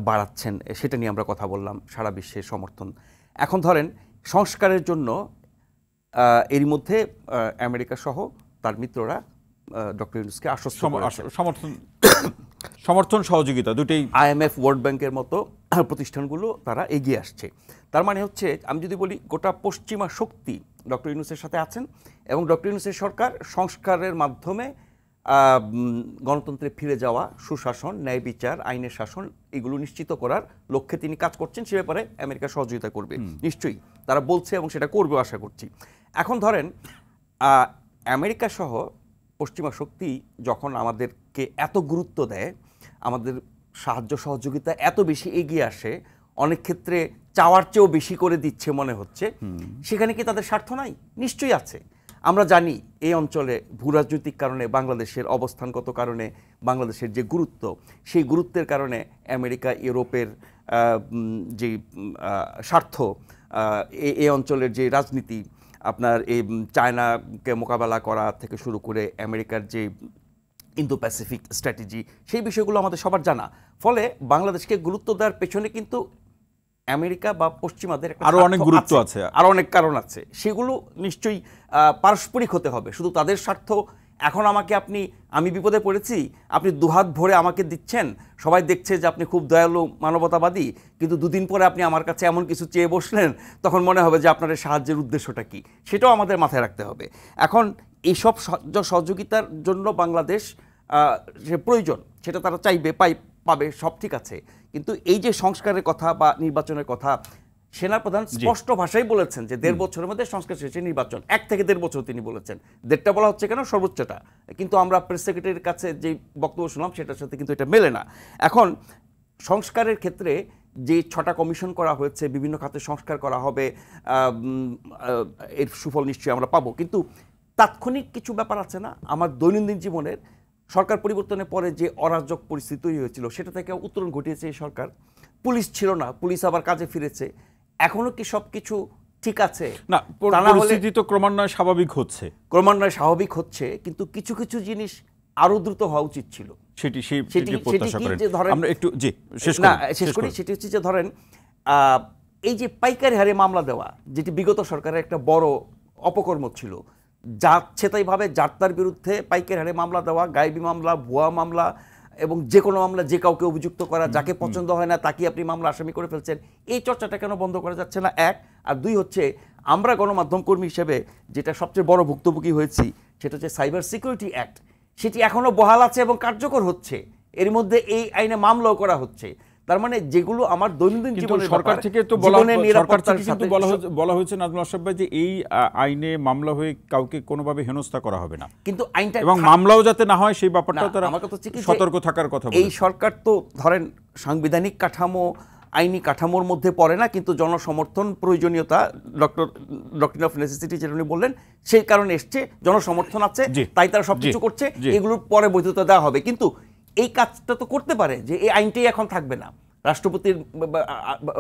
বাড়াচ্ছেন সেটা নিয়ে আমরা কথা বললাম, সারা বিশ্বের সমর্থন। এখন ধরেন সংস্কারের জন্য এরই মধ্যে আমেরিকা সহ তার মিত্ররা ডক্টর ইউনূসকে আশ্বস্ত সমর্থন সহযোগিতা দুটেই, IMF, ওয়ার্ল্ড ব্যাংকের মতো প্রতিষ্ঠানগুলো তারা এগিয়ে আসছে। তার মানে হচ্ছে, আমি যদি বলি গোটা পশ্চিমা শক্তি ডক্টর ইউনূসের সাথে আছেন, এবং ডক্টর ইউনূসের সরকার সংস্কারের মাধ্যমে গণতন্ত্রে ফিরে যাওয়া, সুশাসন, ন্যায় বিচার, আইনের শাসন এগুলো নিশ্চিত করার লক্ষ্যে তিনি কাজ করছেন। সে ব্যাপারে আমেরিকা সহযোগিতা করবে নিশ্চয়ই, তারা বলছে এবং সেটা করবে আশা করছি। এখন ধরেন আমেরিকা সহ পশ্চিমা শক্তি যখন আমাদেরকে এত গুরুত্ব দেয়, আমাদের সাহায্য সহযোগিতা এত বেশি এগিয়ে আসে, অনেক ক্ষেত্রে চাওয়ার চেয়েও বেশি করে দিচ্ছে মনে হচ্ছে, সেখানে কি তাদের স্বার্থ নাই? নিশ্চয়ই আছে। আমরা জানি এই অঞ্চলে ভূরাজনৈতিক কারণে, বাংলাদেশের অবস্থানগত কারণে, বাংলাদেশের যে গুরুত্ব, সেই গুরুত্বের কারণে আমেরিকা, ইউরোপের যে স্বার্থ, এই অঞ্চলের যে রাজনীতি, আপনার এই চায়নাকে মোকাবেলা করা থেকে শুরু করে আমেরিকার যে ইন্দো প্যাসিফিক স্ট্র্যাটেজি, সেই বিষয়গুলো আমাদের সবার জানা। ফলে বাংলাদেশকে গুরুত্ব দেওয়ার পেছনে কিন্তু আমেরিকা বা পশ্চিমাদের আরো অনেক গুরুত্ব আছে, আরো অনেক কারণ আছে। সেগুলো নিশ্চয়ই পারস্পরিক হতে হবে। শুধু তাদের স্বার্থ, এখন আমি বিপদে পড়েছি, আপনি দুহাত ভরে আমাকে দিচ্ছেন, সবাই দেখছে যে আপনি খুব দয়ালু, মানবতাবাদী, কিন্তু দুদিন পরে আপনি আমার কাছে এমন কিছু চেয়ে বসলেন, তখন মনে হবে যে আপনার সাহায্যের উদ্দেশ্যটা কি, সেটাও আমাদের মাথায় রাখতে হবে। এখন এইসব সহযোগিতার জন্য বাংলাদেশ যে প্রয়োজন, সেটা তারা চাইবে, পাবে, সব ঠিক আছে। কিন্তু এই যে সংস্কারের কথা বা নির্বাচনের কথা, সেনাপ্রধান স্পষ্ট ভাষায় বলেছেন যে 1.5 বছরের মধ্যে সংস্কার শেষে নির্বাচন, 1 থেকে 1.5 বছর তিনি বলেছেন। 1.5টা বলা হচ্ছে কেন, সর্বোচ্চটা। কিন্তু আমরা প্রেস সেক্রেটারির কাছে যে বক্তব্য শুনলাম সেটার সাথে কিন্তু এটা মেলে না। এখন সংস্কারের ক্ষেত্রে যে 6টা কমিশন করা হয়েছে, বিভিন্ন খাতে সংস্কার করা হবে, এর সুফল নিশ্চয়ই আমরা পাবো। কিন্তু তাৎক্ষণিক কিছু ব্যাপার আছে না আমার দৈনন্দিন জীবনের, সরকার পরিবর্তনের পরে যে অরাজক পরিস্থিতি তৈরি হয়েছিল সেটা থেকে উত্তরণ ঘটিয়েছে এই সরকার। পুলিশ ছিল না, পুলিশ আবার কাজে ফিরেছে। এখনো কি সবকিছু ঠিক আছে? না, তা না হলে পরিস্থিতি তো ক্রমান্বয়ে স্বাভাবিক হচ্ছে। ক্রমান্বয়ে স্বাভাবিক হচ্ছে, কিন্তু কিছু কিছু জিনিস আরো দ্রুত হওয়া উচিত ছিল। সেটি সেটি প্রত্যাশা কি করেন। যে ধরেন, আমরা একটু জি শেষ করি। সেটি হচ্ছে যে ধরেন এই যে পাইকারি হারে মামলা দেওয়া, যেটি বিগত সরকারের একটা বড় অপকর্ম ছিল, যাচ্ছেতাইভাবে যাত্রার বিরুদ্ধে পাইকারি হারে মামলা দেওয়া, গায়েবী মামলা, ভুয়া মামলা এবং যে কোনো মামলা যে কাউকে অভিযুক্ত করা, যাকে পছন্দ হয় না তাকে আপনি মামলা আসামি করে ফেলছেন, এই চর্চাটা কেন বন্ধ করা যাচ্ছে না? এক। আর দুই হচ্ছে, আমরা গণমাধ্যম কর্মী হিসেবে যেটা সবচেয়ে বড় ভুক্তভোগী হয়েছি সেটা হচ্ছে সাইবার সিকিউরিটি অ্যাক্ট। সেটি এখনো বহাল আছে এবং কার্যকর হচ্ছে। এর মধ্যে এই আইনে মামলাও করা হচ্ছে। তার মানে যেগুলো আমার দৈনন্দিন জীবনের সরকার থেকে তো বলা হয়েছে নাজমুল আশরাফ ভাই যে এই আইনে মামলা হয়ে কাউকে কোনোভাবে হেনস্থা করা হবে না, কিন্তু আইনটা এবং মামলাও যাতে না হয় সেই ব্যাপারটা তারা আমার কথা হচ্ছে কি, সতর্ক থাকার কথা বলেছে। এই সরকার তো ধরেন সাংবিধানিক কাঠামো, আইনি কাঠামোর মধ্যে পড়ে না, কিন্তু জনসমর্থন প্রয়োজনীয়তা, ডক্ট্রিন অফ নেসেসিটি যেটা উনি বললেন, সেই কারণে এসছে, জনসমর্থন আছে তাই তারা সবকিছু করছে, এগুলোর পরে বৈধতা দেওয়া হবে। কিন্তু এই কাজটা তো করতে পারে যে এই আইনটাই এখন থাকবে না রাষ্ট্রপতির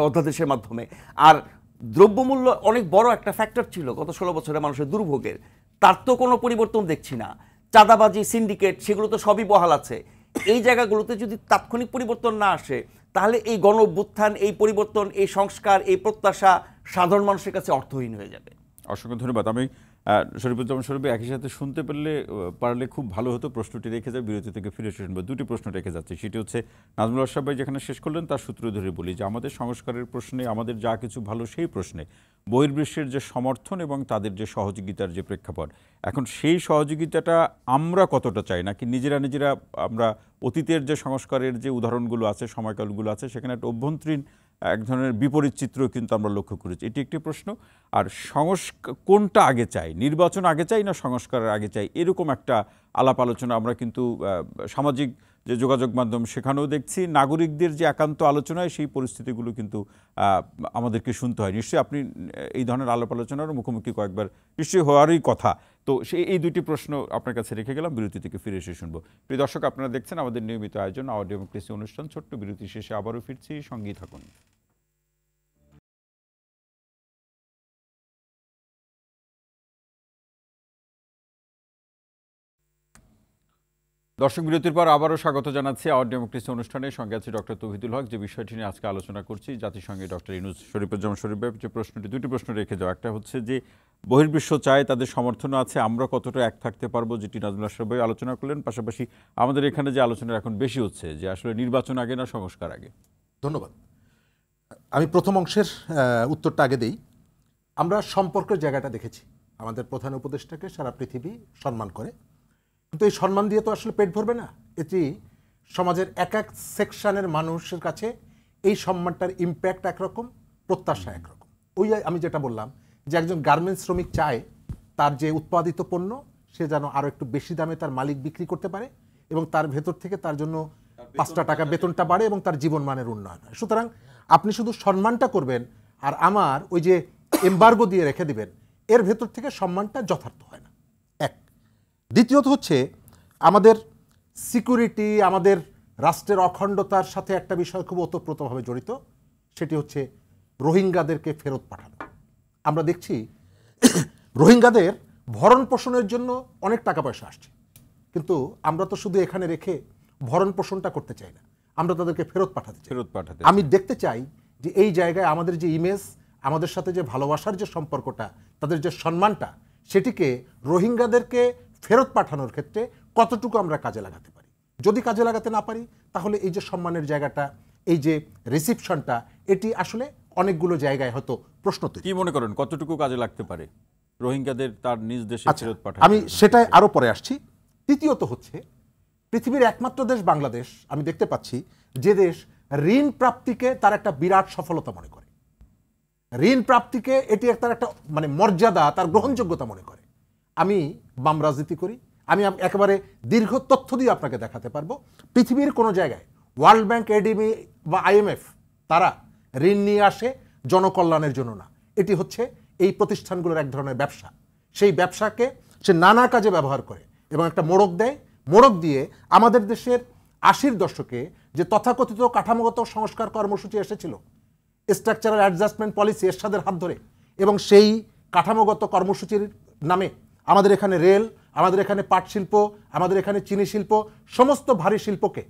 অধ্যাদেশের মাধ্যমে। আর দ্রব্যমূল্য অনেক বড় একটা ফ্যাক্টর ছিল গত 16 বছরে মানুষের দুর্ভোগের, তার তো কোনো পরিবর্তন দেখছি না। চাঁদাবাজি, সিন্ডিকেট, সেগুলো তো সবই বহাল আছে। এই জায়গাগুলোতে যদি তাৎক্ষণিক পরিবর্তন না আসে, তাহলে এই গণ অভ্যুত্থান, এই পরিবর্তন, এই সংস্কার, এই প্রত্যাশা সাধারণ মানুষের কাছে অর্থহীন হয়ে যাবে। অসংখ্য ধন্যবাদ। আমি শরীফুজ্জামান শরীফ একই সাথে শুনতে পারলে খুব ভালো হতো। প্রশ্নটি রেখে যায়, বিরতি থেকে ফিরে শুনবো। দুটি প্রশ্ন রেখে যাচ্ছে, সেটি হচ্ছে নাজমুল আশরাফ ভাই যেখানে শেষ করলেন তার সূত্র ধরে বলি যে আমাদের সংস্কারের প্রশ্নে, আমাদের যা কিছু ভালো সেই প্রশ্নে বহির্বিশ্বের যে সমর্থন এবং তাদের যে সহযোগিতার যে প্রেক্ষাপট, এখন সেই সহযোগিতাটা আমরা কতটা চাই, নাকি নিজেরা আমরা অতীতের যে সংস্কারের যে উদাহরণগুলো আছে, সময়কালগুলো আছে, সেখানে একটা অভ্যন্তরীণ এক ধরনের বিপরীত চিত্র কিন্তু আমরা লক্ষ্য করেছি। এটি একটি প্রশ্ন। আর কোনটা আগে চাই, নির্বাচন আগে চাই না সংস্কারের আগে চাই, এরকম একটা আলাপ আলোচনা আমরা কিন্তু সামাজিক যে যোগাযোগ মাধ্যম সেখানেও দেখছি। নাগরিকদের যে একান্ত আলোচনায় সেই পরিস্থিতিগুলো কিন্তু আমাদেরকে শুনতে হয়। নিশ্চয়ই আপনি এই ধরনের আলাপ আলোচনার মুখোমুখি কয়েকবার নিশ্চয়ই হওয়ারই কথা। তো এই দুইটি প্রশ্ন আপনার কাছে রেখে গেলাম, বিরতি থেকে ফিরে এসে শুনবো। প্রিয় দর্শক, আপনারা দেখছেন আমাদের নিয়মিত আয়োজন আওয়ার ডেমোক্রেসি অনুষ্ঠান। ছোট্ট বিরতি শেষে আবারও ফিরছি, সঙ্গেই থাকুন। দর্শক, বিরতির পর আবারও স্বাগত জানাচ্ছি আওয়ার ডেমোক্রেসি অনুষ্ঠানে। সঙ্গে আছে ডক্টর তৌহিদুল হক। যে বিষয়টি নিয়ে আজকে আলোচনা করছি, জাতিসংঘে ডক্টর ইউনূস, শরীফুজ্জামান শরীফ ভাই যে প্রশ্নটি, দুটি প্রশ্ন রেখে যাওয়া। একটা হচ্ছে যে বহির্বিশ্ব চায়, তাদের সমর্থনও আছে, আমরা কতটা এক থাকতে পারবো, যেটি নাজমুল আশরাফ ভাই আলোচনা করলেন। পাশাপাশি আমাদের এখানে যে আলোচনা এখন বেশি হচ্ছে যে আসলে নির্বাচন আগে না সংস্কার আগে। ধন্যবাদ। আমি প্রথম অংশের উত্তরটা আগে দেই। আমরা সম্পর্কের জায়গাটা দেখেছি, আমাদের প্রধান উপদেষ্টাকে সারা পৃথিবী সম্মান করে, কিন্তু এই সম্মান দিয়ে তো আসলে পেট ভরবে না। এটি সমাজের এক এক সেকশনের মানুষের কাছে এই সম্মানটার ইম্প্যাক্ট একরকম, প্রত্যাশা একরকম। ওই আমি যেটা বললাম যে একজন গার্মেন্টস শ্রমিক চায় তার যে উৎপাদিত পণ্য সে যেন আরও একটু বেশি দামে তার মালিক বিক্রি করতে পারে এবং তার ভেতর থেকে তার জন্য 5টা টাকা বেতনটা বাড়ে এবং তার জীবনমানের উন্নয়ন হয়। সুতরাং আপনি শুধু সম্মানটা করবেন আর আমার ওই যে এমবার্গো দিয়ে রেখে দিবেন, এর ভেতর থেকে সম্মানটা যথার্থ হয় না। এক। দ্বিতীয়ত হচ্ছে আমাদের সিকিউরিটি, আমাদের রাষ্ট্রের অখণ্ডতার সাথে একটা বিষয় খুব ওতপ্রোতভাবে জড়িত, সেটি হচ্ছে রোহিঙ্গাদেরকে ফেরত পাঠানো। আমরা দেখছি রোহিঙ্গাদের ভরণ পোষণের জন্য অনেক টাকা পয়সা আসছে, কিন্তু আমরা তো শুধু এখানে রেখে ভরণ পোষণটা করতে চাই না, আমরা তাদেরকে ফেরত পাঠাতে চাই। আমি দেখতে চাই যে এই জায়গায় আমাদের যে ইমেজ, আমাদের সাথে যে ভালোবাসার যে সম্পর্কটা, তাদের যে সম্মানটা, সেটিকে রোহিঙ্গাদেরকে ফেরত পাঠানোর ক্ষেত্রে কতটুকু আমরা কাজে লাগাতে পারি। যদি কাজে লাগাতে না পারি, তাহলে এই যে সম্মানের জায়গাটা, এই যে রিসিপশনটা, এটি আসলে অনেকগুলো জায়গায় হয়তো প্রশ্ন তৈরি। কি মনে করেন কতটুকু কাজে লাগতে পারে রোহিঙ্গাদের তার নিজ দেশে ফেরত পাঠানো? আমি সেটাই আরো পরে আসছি। তৃতীয়ত হচ্ছে পৃথিবীর একমাত্র দেশ বাংলাদেশ, আমি দেখতে পাচ্ছি যে দেশ ঋণ প্রাপ্তিকে তার একটা বিরাট সফলতা মনে করে, ঋণ প্রাপ্তিকে এটি তার একটা মানে মর্যাদা, তার গ্রহণযোগ্যতা মনে করে। আমি বাম রাজনীতি করি, আমি একেবারে দীর্ঘ তথ্য দিয়ে আপনাকে দেখাতে পারবো পৃথিবীর কোনো জায়গায় ওয়ার্ল্ড ব্যাংক, এডিবি বা IMF তারা ঋণ নিয়ে আসে জনকল্যাণের জন্য না। এটি হচ্ছে এই প্রতিষ্ঠানগুলোর এক ধরনের ব্যবসা। সেই ব্যবসাকে সে নানা কাজে ব্যবহার করে এবং একটা মোড়ক দেয়, মোড়ক দিয়ে আমাদের দেশের 80-র দশকে যে তথাকথিত কাঠামোগত সংস্কার কর্মসূচি এসেছিল, স্ট্রাকচারাল অ্যাডজাস্টমেন্ট পলিসি এরশাদের হাত ধরে, এবং সেই কাঠামোগত কর্মসূচির নামে আমাদের এখানে রেল, আমাদের এখানে পাট শিল্প, আমাদের এখানে চিনি শিল্প, সমস্ত ভারী শিল্পকে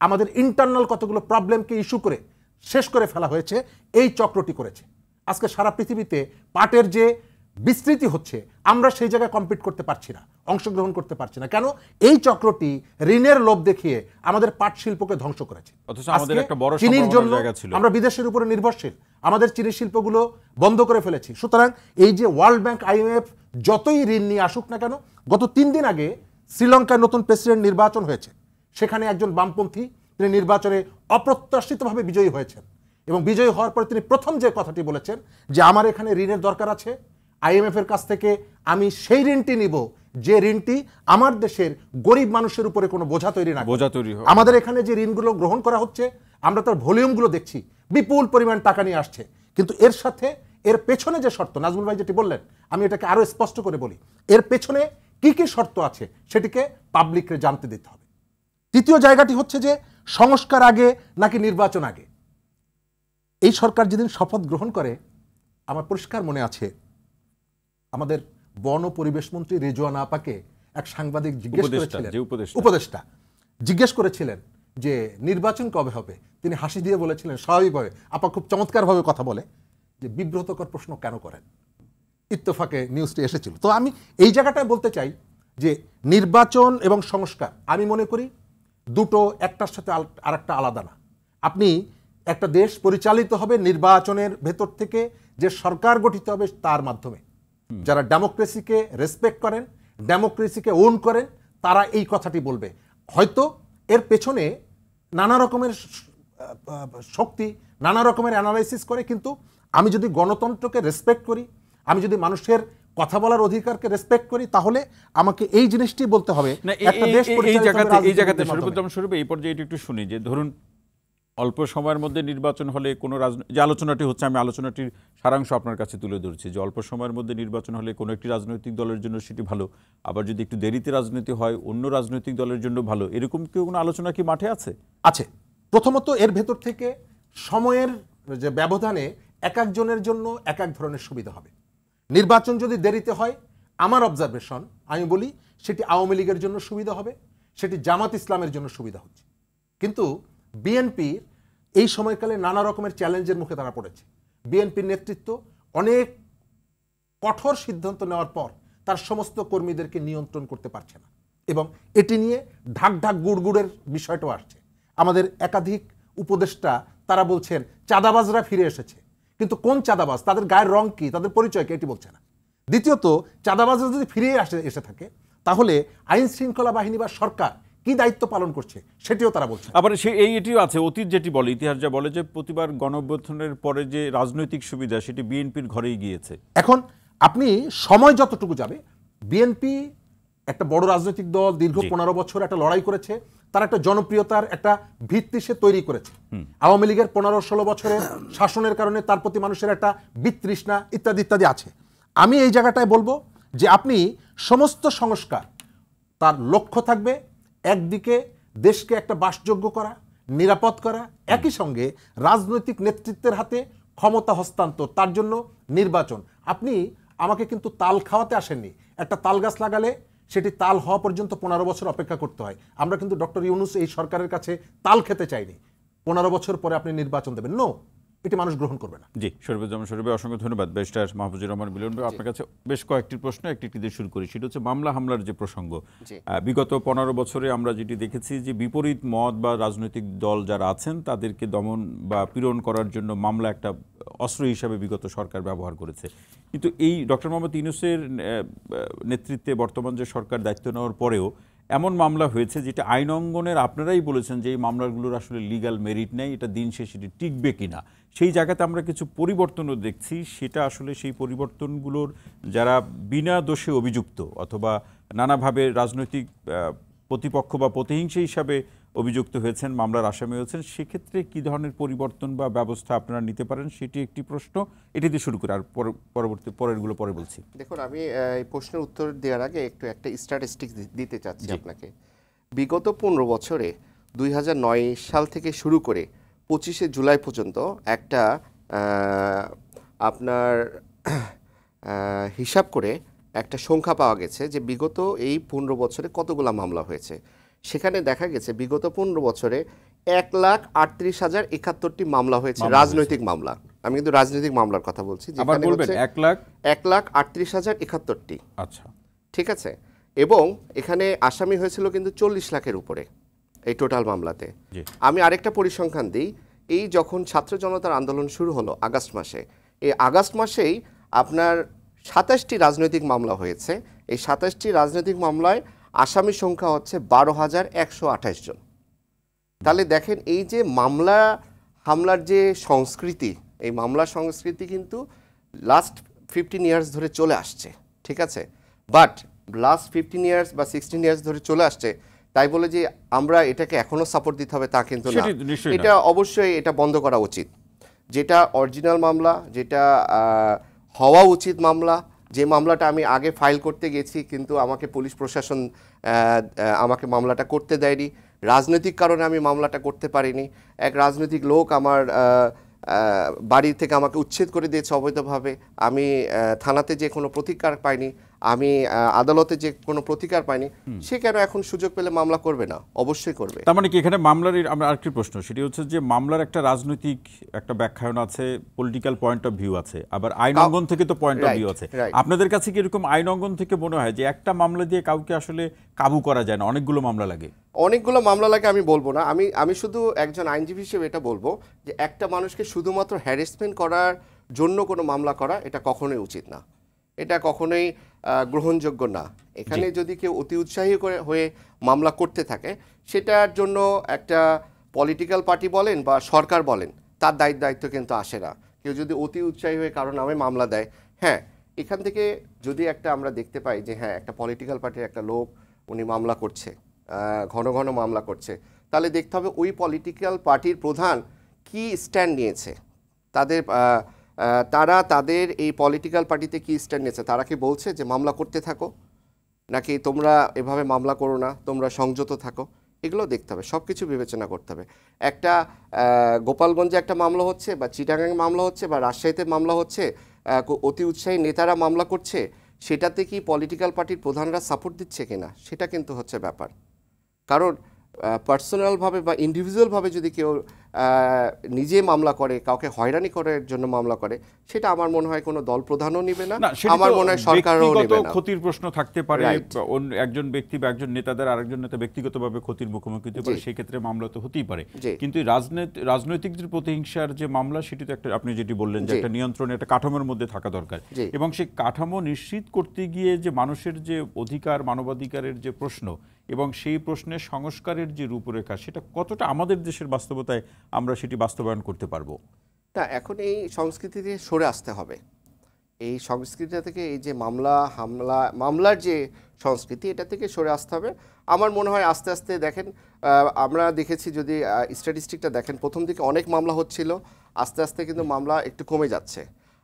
আমাদের ইন্টারনাল কতগুলো প্রবলেমকে ইস্যু করে শেষ করে ফেলা হয়েছে। এই চক্রটি করেছে। আজকে সারা পৃথিবীতে পাটের যে বিস্তৃতি হচ্ছে, আমরা সেই জায়গায় কম্পিট করতে পারছি না, অংশগ্রহণ করতে পারছি না। কেন? এই চক্রটি ঋণের লোভ দেখিয়ে আমাদের পাট শিল্পকে ধ্বংস করেছে। অথচ আমাদের একটা বড় চিনির জন্য জায়গা ছিল, আমরা বিদেশের উপরে নির্ভরশীল, আমাদের চিনি শিল্পগুলো বন্ধ করে ফেলেছি। সুতরাং এই যে ওয়ার্ল্ড ব্যাংক, IMF যতই ঋণ নিয়ে আসুক না কেন, গত 3 দিন আগে শ্রীলঙ্কার নতুন প্রেসিডেন্ট নির্বাচন হয়েছে, সেখানে একজন বামপন্থী তিনি নির্বাচনে অপ্রত্যাশিতভাবে বিজয়ী হয়েছেন, এবং বিজয়ী হওয়ার পরে তিনি প্রথম যে কথাটি বলেছেন যে আমার এখানে ঋণের দরকার আছে, IMF এর কাছ থেকে আমি সেই ঋণটি নিব যে ঋণটি আমার দেশের গরিব মানুষের উপরে কোনো বোঝা তৈরি না করে। আমাদের এখানে যে ঋণগুলো গ্রহণ করা হচ্ছে, আমরা তার ভলিউমগুলো দেখছি, বিপুল পরিমাণ টাকা নিয়ে আসছে, কিন্তু এর সাথে এর পেছনে যে শর্ত, নাজমুল ভাই যেটি বললেন, আমি এটাকে আরো স্পষ্ট করে বলি, এর পেছনে কি কি শর্ত আছে সেটিকে পাবলিককে জানতে দিতে হবে। তৃতীয় জায়গাটি হচ্ছে যে সংস্কার আগে নাকি নির্বাচন আগে। এই সরকার যেদিন শপথ গ্রহণ করে, আমার পরিষ্কার মনে আছে আমাদের বন ও পরিবেশ মন্ত্রী রেজওয়ানা আপাকে এক সাংবাদিক জিজ্ঞেস করেছিলেন, উপদেষ্টা জিজ্ঞেস করেছিলেন যে নির্বাচন কবে হবে। তিনি হাসি দিয়ে বলেছিলেন, স্বাভাবিকভাবে, আপা খুব চমৎকারভাবে কথা বলে, যে বিব্রতকর প্রশ্ন কেন করেন। ইত্তেফাকে নিউজটি এসেছিল। তো আমি এই জায়গাটায় বলতে চাই যে নির্বাচন এবং সংস্কার, আমি মনে করি দুটো একটার সাথে আরেকটা আলাদা না। আপনি একটা দেশ পরিচালিত হবে নির্বাচনের ভেতর থেকে, যে সরকার গঠিত হবে তার মাধ্যমে। যারা ডেমোক্রেসিকে রেসপেক্ট করেন, ডেমোক্রেসিকে ওন করেন, তারা এই কথাটি বলবে। হয়তো এর পেছনে নানা রকমের শক্তি, নানা রকমের অ্যানালাইসিস করে, কিন্তু আমি যদি গণতন্ত্রকে রেসপেক্ট করি, আমি যদি মানুষের কথা বলার অধিকারকে রেসপেক্ট করি, তাহলে আমাকে এই জিনিসটি বলতে হবে। এই জায়গাতে এই পর্যায়ে একটু শুনি যে ধরুন অল্প সময়ের মধ্যে নির্বাচন হলে কোনো যে আলোচনাটি হচ্ছে, আমি আলোচনাটির সারাংশ আপনার কাছে তুলে ধরছি, যে অল্প সময়ের মধ্যে নির্বাচন হলে কোনো একটি রাজনৈতিক দলের জন্য সেটি ভালো, আবার যদি একটু দেরিতে রাজনীতি হয় অন্য রাজনৈতিক দলের জন্য ভালো, এরকম কি কোনো আলোচনা কি মাঠে আছে? আছে। প্রথমত এর ভেতর থেকে সময়ের যে ব্যবধানে এক একজনের জন্য এক এক ধরনের সুবিধা হবে। নির্বাচন যদি দেরিতে হয়, আমার অবজারভেশন, আমি বলি সেটি আওয়ামী লীগের জন্য সুবিধা হবে, সেটি জামাত ইসলামের জন্য সুবিধা হচ্ছে। কিন্তু বিএনপির এই সময়কালে নানা রকমের চ্যালেঞ্জের মুখে তারা পড়েছে। বিএনপির নেতৃত্ব অনেক কঠোর সিদ্ধান্ত নেওয়ার পর তার সমস্ত কর্মীদেরকে নিয়ন্ত্রণ করতে পারছে না, এবং এটি নিয়ে ঢাক ঢাক গুড়গুড়ের বিষয়টাও আসছে। আমাদের একাধিক উপদেষ্টা তারা বলছেন চাঁদাবাজরা ফিরে এসেছে, কিন্তু কোন চাঁদাবাজ, তাদের গায়ের রং কি, তাদের পরিচয় কি, এটি বলছে না। দ্বিতীয়ত, চাঁদাবাজরা যদি ফিরে এসে থাকে, তাহলে আইন শৃঙ্খলা বাহিনী বা সরকার কি দায়িত্ব পালন করছে সেটিও তারা বলছে। আবার এটিও আছে, অতীত যেটি বলে, ইতিহাস যা বলে যে প্রতিবার গণঅভ্যুত্থানের পরে যে রাজনৈতিক সুবিধা সেটি বিএনপির ঘরেই গিয়েছে। এখন আপনি সময় যতটুকু যাবে, বিএনপি একটা বড় রাজনৈতিক দল, দীর্ঘ 15 বছর একটা লড়াই করেছে, তার একটা জনপ্রিয়তার একটা ভিত্তি সে তৈরি করেছে। আওয়ামী লীগের 15-16 বছরের শাসনের কারণে তার প্রতি মানুষের একটা বিতৃষ্ণা ইত্যাদি ইত্যাদি আছে। আমি এই জায়গাটায় বলবো যে আপনি সমস্ত সংস্কার, তার লক্ষ্য থাকবে একদিকে দেশকে একটা বাসযোগ্য করা, নিরাপদ করা, একই সঙ্গে রাজনৈতিক নেতৃত্বের হাতে ক্ষমতা হস্তান্তর, তার জন্য নির্বাচন। আপনি আমাকে কিন্তু তাল খাওয়াতে আসেননি। একটা তাল গাছ লাগালে সেটি তাল হওয়া পর্যন্ত 15 বছর অপেক্ষা করতে হয়। আমরা কিন্তু ডক্টর ইউনূস এই সরকারের কাছে তাল খেতে চাইনি। 15 বছর পরে আপনি নির্বাচন দেবেন, নো, এটি মানুষ গ্রহণ করবে না। জি, শরীফুজ্জামান শরীফ, অসংখ্য ধন্যবাদ। ব্যারিস্টার মাহফুজুর রহমান মিলন ভাই, আপনার কাছে বেশ কয়েকটি প্রশ্ন, একটি দিয়ে শুরু করি। সেটা হচ্ছে মামলা হামলার যে প্রসঙ্গ। বিগত 15 বছরে আমরা যেটি দেখেছি যে বিপরীত মত বা রাজনৈতিক দল যারা আছেন তাদেরকে দমন বা পীড়ন করার জন্য মামলা একটা অস্ত্র হিসাবে বিগত সরকার ব্যবহার করেছে। কিন্তু এই ডক্টর মোহাম্মদ ইউনূসের নেতৃত্বে বর্তমান যে সরকার দায়িত্ব নেওয়ার পরেও এমন মামলা হয়েছে যেটা আইন অঙ্গনের আপনারাই বলেছেন যে এই মামলাগুলোর আসলে লিগ্যাল মেরিট নেই, এটা দিন শেষে এটি টিকবে কিনা। সেই জায়গাতে আমরা কিছু পরিবর্তনও দেখছি। সেটা আসলে সেই পরিবর্তনগুলোর যারা বিনা দোষে অভিযুক্ত অথবা নানাভাবে রাজনৈতিক প্রতিপক্ষ বা প্রতিহিংসা হিসাবে অভিযুক্ত হয়েছেন, মামলার আসামি হয়েছেন, সেক্ষেত্রে কী ধরনের পরিবর্তন বা ব্যবস্থা আপনারা নিতে পারেন সেটি একটি প্রশ্ন। এটি দিয়ে শুরু করে আর পরেরগুলো পরে বলছি। দেখুন, আমি এই প্রশ্নের উত্তর দেওয়ার আগে একটা স্ট্যাটিস্টিক্স দিতে চাচ্ছি আপনাকে। বিগত 15 বছরে 2009 সাল থেকে শুরু করে 25শে জুলাই পর্যন্ত একটা আপনার হিসাব করে একটা সংখ্যা পাওয়া গেছে যে বিগত এই 15 বছরে কতগুলো মামলা হয়েছে। সেখানে দেখা গেছে বিগত 15 বছরে 1,38,071টি মামলা হয়েছে, রাজনৈতিক মামলা। আমি কিন্তু রাজনৈতিক মামলার কথা বলছি, আবার যেখানে বলবেন হচ্ছে 1,38,071টি। আচ্ছা, ঠিক আছে। এবং এখানে আসামি হয়েছিল কিন্তু 40 লাখের উপরে এই টোটাল মামলাতে। জি। আমি আরেকটা পরিসংখ্যান দিই, এই যখন ছাত্র জনতার আন্দোলন শুরু হলো আগস্ট মাসে, এই আগস্ট মাসেই আপনার 27টি রাজনৈতিক মামলা হয়েছে। এই 27টি রাজনৈতিক মামলায় আসামির সংখ্যা হচ্ছে 12,128 জন। তাহলে দেখেন এই যে হামলার যে সংস্কৃতি, এই মামলা সংস্কৃতি কিন্তু লাস্ট 15 ইয়ার্স ধরে চলে আসছে। ঠিক আছে, বাট লাস্ট 15 ইয়ার্স বা 16 ইয়ার্স ধরে চলে আসছে, তাই বলে যে আমরা এটাকে এখনো সাপোর্ট দিতে হবে তা কিন্তু না। এটা অবশ্যই এটা বন্ধ করা উচিত। যেটা অরিজিনাল মামলা, যেটা হওয়া উচিত মামলা, যে মামলাটা আমি আগে ফাইল করতে গেছি কিন্তু আমাকে পুলিশ প্রশাসন আমাকে মামলাটা করতে দেয়নি, রাজনৈতিক কারণে আমি মামলাটা করতে পারিনি, এক রাজনৈতিক লোক আমার বাড়ি থেকে আমাকে উচ্ছেদ করে দিয়েছে অবৈধভাবে, আমি থানাতে যে কোনো প্রতিকার পাইনি, আমি আদালতে যে কোনো প্রতিকার পাইনি, সে কেন এখন সুযোগ পেলে মামলা করবে না? অবশ্যই করবে। তার মানে কি এখানে মামলার আমরা আরেকটি প্রশ্ন, সেটি হচ্ছে যে মামলার একটা রাজনৈতিক একটা ব্যাখ্যায়ন আছে, পলিটিক্যাল পয়েন্ট অফ ভিউ আছে, আবার আইন অঙ্গন থেকে তো পয়েন্ট অফ ভিউ আছে। আপনাদের কাছে কি এরকম আইন অঙ্গন থেকে মনে হয় যে একটা মামলা দিয়ে কাউকে আসলে কাবু করা যায় না, অনেকগুলো মামলা লাগে? অনেকগুলো মামলা লাগে আমি বলবো না, আমি শুধু একজন আইনজীবী হিসেবে এটা বলবো যে একটা মানুষকে শুধুমাত্র হ্যারাসমেন্ট করার জন্য কোনো মামলা করা এটা কখনোই উচিত না, এটা কখনোই গ্রহণযোগ্য না। এখানে যদি কেউ অতি উৎসাহী হয়ে মামলা করতে থাকে, সেটার জন্য একটা পলিটিক্যাল পার্টি বলেন বা সরকার বলেন, তার দায়িত্ব কিন্তু আসে না। কেউ যদি অতি উৎসাহী হয়ে কারো নামে মামলা দেয়, হ্যাঁ, এখান থেকে যদি আমরা দেখতে পাই যে হ্যাঁ একটা পলিটিক্যাল পার্টির একটা লোক উনি মামলা করছে, ঘন ঘন মামলা করছে, তাহলে দেখতে হবে ওই পলিটিক্যাল পার্টির প্রধান কি স্ট্যান্ড নিয়েছে, তারা তাদের এই পলিটিক্যাল পার্টিতে কি স্ট্যান্ড নিয়েছে। তারা কি বলছে যে মামলা করতে থাকো, নাকি তোমরা এভাবে মামলা করো না, তোমরা সংযত থাকো? এগুলো দেখতে হবে, সব কিছু বিবেচনা করতে হবে। একটা গোপালগঞ্জে একটা মামলা হচ্ছে, বা চিটাগাংয়ে মামলা হচ্ছে, বা রাজশাহীতে মামলা হচ্ছে, অতি উৎসাহী নেতারা মামলা করছে, সেটাতে কি পলিটিক্যাল পার্টির প্রধানরা সাপোর্ট দিচ্ছে কিনা, সেটা কিন্তু হচ্ছে ব্যাপার। কারণ পার্সোনালভাবে বা ইন্ডিভিজুয়ালভাবে যদি কেউ নিজে মামলা করে, কাউকে হয়রানি করার জন্য মামলা করে, সেটা আমার মনে হয় কোনো দল প্রধানও নেবে না, আমার মনে হয় সরকারও নেবে না। ক্ষতির প্রশ্ন থাকতে পারে, একজন ব্যক্তি বা একজন নেতাদের আরেকজন নেতা ব্যক্তিগতভাবে ক্ষতির মুখোমুখি হতে পারে, সেই ক্ষেত্রে মামলা তো হতেই পারে। কিন্তু রাজনৈতিকদের প্রতিহিংসার যে মামলা, সেটি তো একটা, আপনি যেটি বললেন যে একটা নিয়ন্ত্রণে, একটা কাঠামোর মধ্যে থাকা দরকার, এবং সেই কাঠামো নিশ্চিত করতে গিয়ে যে মানুষের যে অধিকার, মানবাধিকারের যে প্রশ্ন এবং সেই প্রশ্নের সংস্কারের যে রূপরেখা, সেটা কতটা আমাদের দেশের বাস্তবতায় আমরা সেটি বাস্তবায়ন করতে পারবো? না, এখন এই সংস্কৃতি থেকে সরে আসতে হবে। এই সংস্কৃতি থেকে, এই যে মামলার যে সংস্কৃতি, এটা থেকে সরে আসতে হবে। আমার মনে হয় আস্তে আস্তে দেখেন, আমরা দেখেছি যদি স্ট্যাটিস্টিকটা দেখেন, প্রথম দিকে অনেক মামলা হচ্ছিল, আস্তে আস্তে কিন্তু মামলা একটু কমে যাচ্ছে।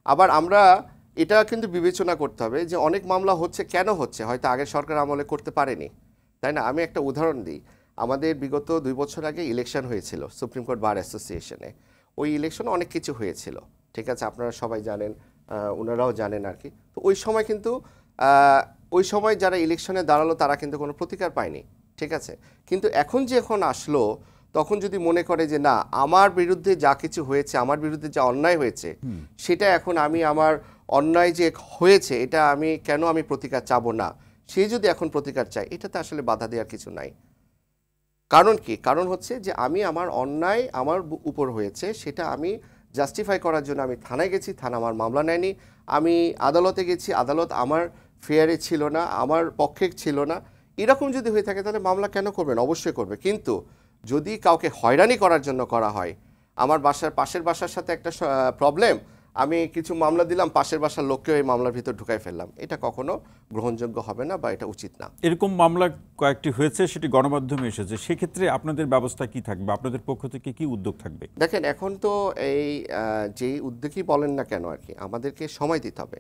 আবার আমরা এটা কিন্তু বিবেচনা করতে হবে যে অনেক মামলা হচ্ছে কেন হচ্ছে, হয়তো আগের সরকার আমলে করতে পারেনি, তাই না? আমি একটা উদাহরণ দিই, আমাদের বিগত 2 বছর আগে ইলেকশন হয়েছিল সুপ্রিম কোর্ট বার অ্যাসোসিয়েশনে। ওই ইলেকশনে অনেক কিছু হয়েছিল, ঠিক আছে, আপনারা সবাই জানেন, ওনারাও জানেন আর কি। তো ওই সময় কিন্তু ওই সময় যারা ইলেকশনে দাঁড়ালো তারা কিন্তু কোনো প্রতিকার পায়নি, ঠিক আছে। কিন্তু এখন আসলো, তখন যদি মনে করে যে না, আমার বিরুদ্ধে যা কিছু হয়েছে, আমার বিরুদ্ধে যা অন্যায় হয়েছে, সেটা এখন আমার অন্যায় যে হয়েছে, এটা কেন আমি প্রতিকার চাবো না, সে যদি এখন প্রতিকার চায়, এটাতে আসলে বাধা দেওয়ার কিছু নাই। কারণ কি? কারণ হচ্ছে যে আমার অন্যায় আমার উপর হয়েছে, সেটা আমি জাস্টিফাই করার জন্য আমি থানায় গেছি, থানা আমার মামলা নেয়নি, আমি আদালতে গেছি, আদালত আমার ফেয়ারে ছিল না, আমার পক্ষে ছিল না, এরকম যদি হয়ে থাকে তাহলে মামলা কেন করবেন? অবশ্যই করবে। কিন্তু যদি কাউকে হয়রানি করার জন্য করা হয়, আমার পাশের বাসার সাথে একটা প্রবলেম, আমি কিছু মামলা দিলাম, পাশের বাসার লোককেও এই মামলার ভিতর ঢুকাই ফেললাম, এটা কখনো গ্রহণযোগ্য হবে না বা এটা উচিত না। এরকম মামলা কয়েকটি হয়েছে, সেটি গণমাধ্যমে এসেছে, সেক্ষেত্রে আপনাদের ব্যবস্থা কি থাকবে, আপনাদের পক্ষ থেকে কি উদ্যোগ থাকবে? দেখেন এখন তো এই যেই উদ্যোগই বলেন না কেন আর কি, আমাদেরকে সময় দিতে হবে।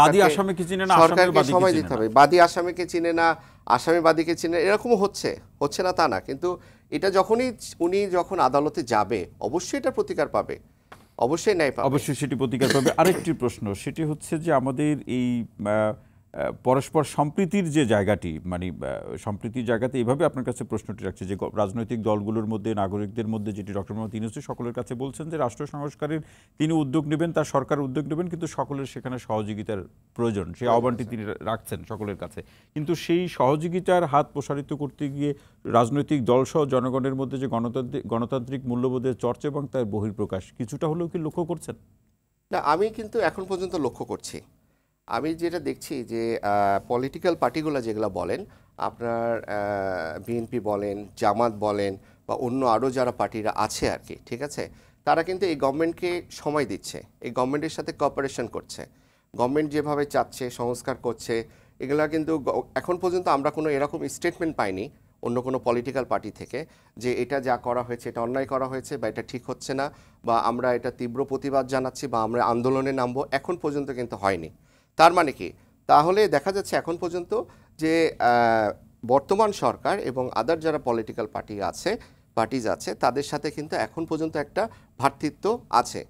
বাদী আসামিকে চিনে না, সরকারকে সময় দিতে হবে। বাদী আসামিকে চিনে না, আসামি বাদীকে চিনে, এরকমও হচ্ছে না তা না, কিন্তু এটা উনি যখন আদালতে যাবে অবশ্যই এটা প্রতিকার পাবে, অবশ্যই ন্যায় পাবে, অবশ্যই সেটি প্রতিকার পাবে। আরেকটি প্রশ্ন, সেটি হচ্ছে যে আমাদের এই পরস্পর সম্প্রীতির যে জায়গাটি, মানে সম্প্রীতির জায়গাতে এইভাবে আপনার কাছে প্রশ্নটি রাখছে যে রাজনৈতিক দলগুলোর মধ্যে, নাগরিকদের মধ্যে, যেটি ডক্টর মোহাম্মদ ইউনূস সকলের কাছে বলছেন যে রাষ্ট্র সংস্কারের তিনি উদ্যোগ নেবেন, তার সরকার উদ্যোগ নেবেন, কিন্তু সকলের সেখানে সহযোগিতার প্রয়োজন, সেই আহ্বানটি তিনি রাখছেন সকলের কাছে। কিন্তু সেই সহযোগিতার হাত প্রসারিত করতে গিয়ে রাজনৈতিক দলসহ জনগণের মধ্যে যে গণতান্ত্রিক মূল্যবোধের চর্চা এবং তার বহিঃপ্রকাশ কিছুটা হলেও কি লক্ষ্য করছেন? না, আমি কিন্তু এখন পর্যন্ত লক্ষ্য করছি। আমি যেটা দেখছি যে পলিটিক্যাল পার্টিগুলো যেগুলো বলেন, আপনার বিএনপি বলেন, জামাত বলেন, বা অন্য আরও যারা পার্টিরা আছে আর কি, ঠিক আছে, তারা কিন্তু এই গভর্নমেন্টকে সময় দিচ্ছে, এই গভর্নমেন্টের সাথে কোঅপারেশন করছে, গভর্নমেন্ট যেভাবে চাচ্ছে সংস্কার করছে, এগুলা কিন্তু এখন পর্যন্ত আমরা কোনো এরকম স্টেটমেন্ট পাইনি অন্য কোনো পলিটিক্যাল পার্টি থেকে যে এটা যা করা হয়েছে এটা অন্যায় করা হয়েছে বা এটা ঠিক হচ্ছে না বা আমরা এটা তীব্র প্রতিবাদ জানাচ্ছি বা আমরা আন্দোলনে নামবো, এখন পর্যন্ত কিন্তু হয়নি। তার মানে কি, তাহলে দেখা যাচ্ছে এখন পর্যন্ত যে বর্তমান সরকার এবং আদার যারা পলিটিক্যাল পার্টিজ আছে তাদের সাথে কিন্তু এখন পর্যন্ত একটা ভ্রাতৃত্ব আছে।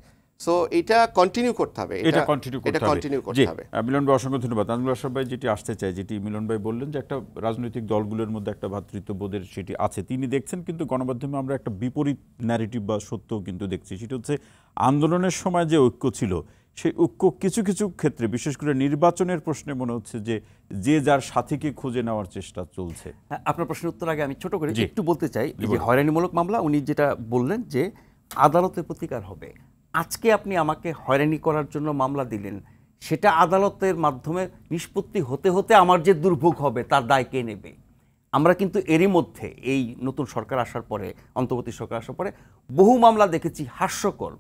সো এটা কন্টিনিউ করতে হবে, এটা কন্টিনিউ করতে হবে। মিলন ভাই অসংখ্য ধন্যবাদ। নাজমুল আশরাফ ভাই যেটি আসতে চাই, যেটি মিলন ভাই বললেন যে একটা রাজনৈতিক দলগুলোর মধ্যে একটা ভ্রাতৃত্ববোধের সেটি আছে, তিনি দেখছেন, কিন্তু গণমাধ্যমে আমরা একটা বিপরীত ন্যারেটিভ বা সত্য কিন্তু দেখছি। সেটি হচ্ছে আন্দোলনের সময় যে ঐক্য ছিল, সেই ঐক্য কিছু কিছু ক্ষেত্রে বিশেষ করে নির্বাচনের প্রশ্নে মনে হচ্ছে যে যার সাথীকে খুঁজে নেওয়ার চেষ্টা চলছে। আপনার প্রশ্নের উত্তর আগে আমি ছোট করে একটু বলতে চাই যে হয়রানিমূলক মামলা, উনি যেটা বললেন যে আদালতের প্রতিকার হবে। আজকে আপনি আমাকে হয়রানি করার জন্য মামলা দিলেন, সেটা আদালতের মাধ্যমে নিষ্পত্তি হতে হতে আমার যে দুর্ভোগ হবে তার দায় কে নেবে? আমরা কিন্তু এরই মধ্যে এই নতুন সরকার আসার পরে, অন্তর্বর্তী সরকার আসার পরে বহু মামলা দেখেছি হাস্যকর,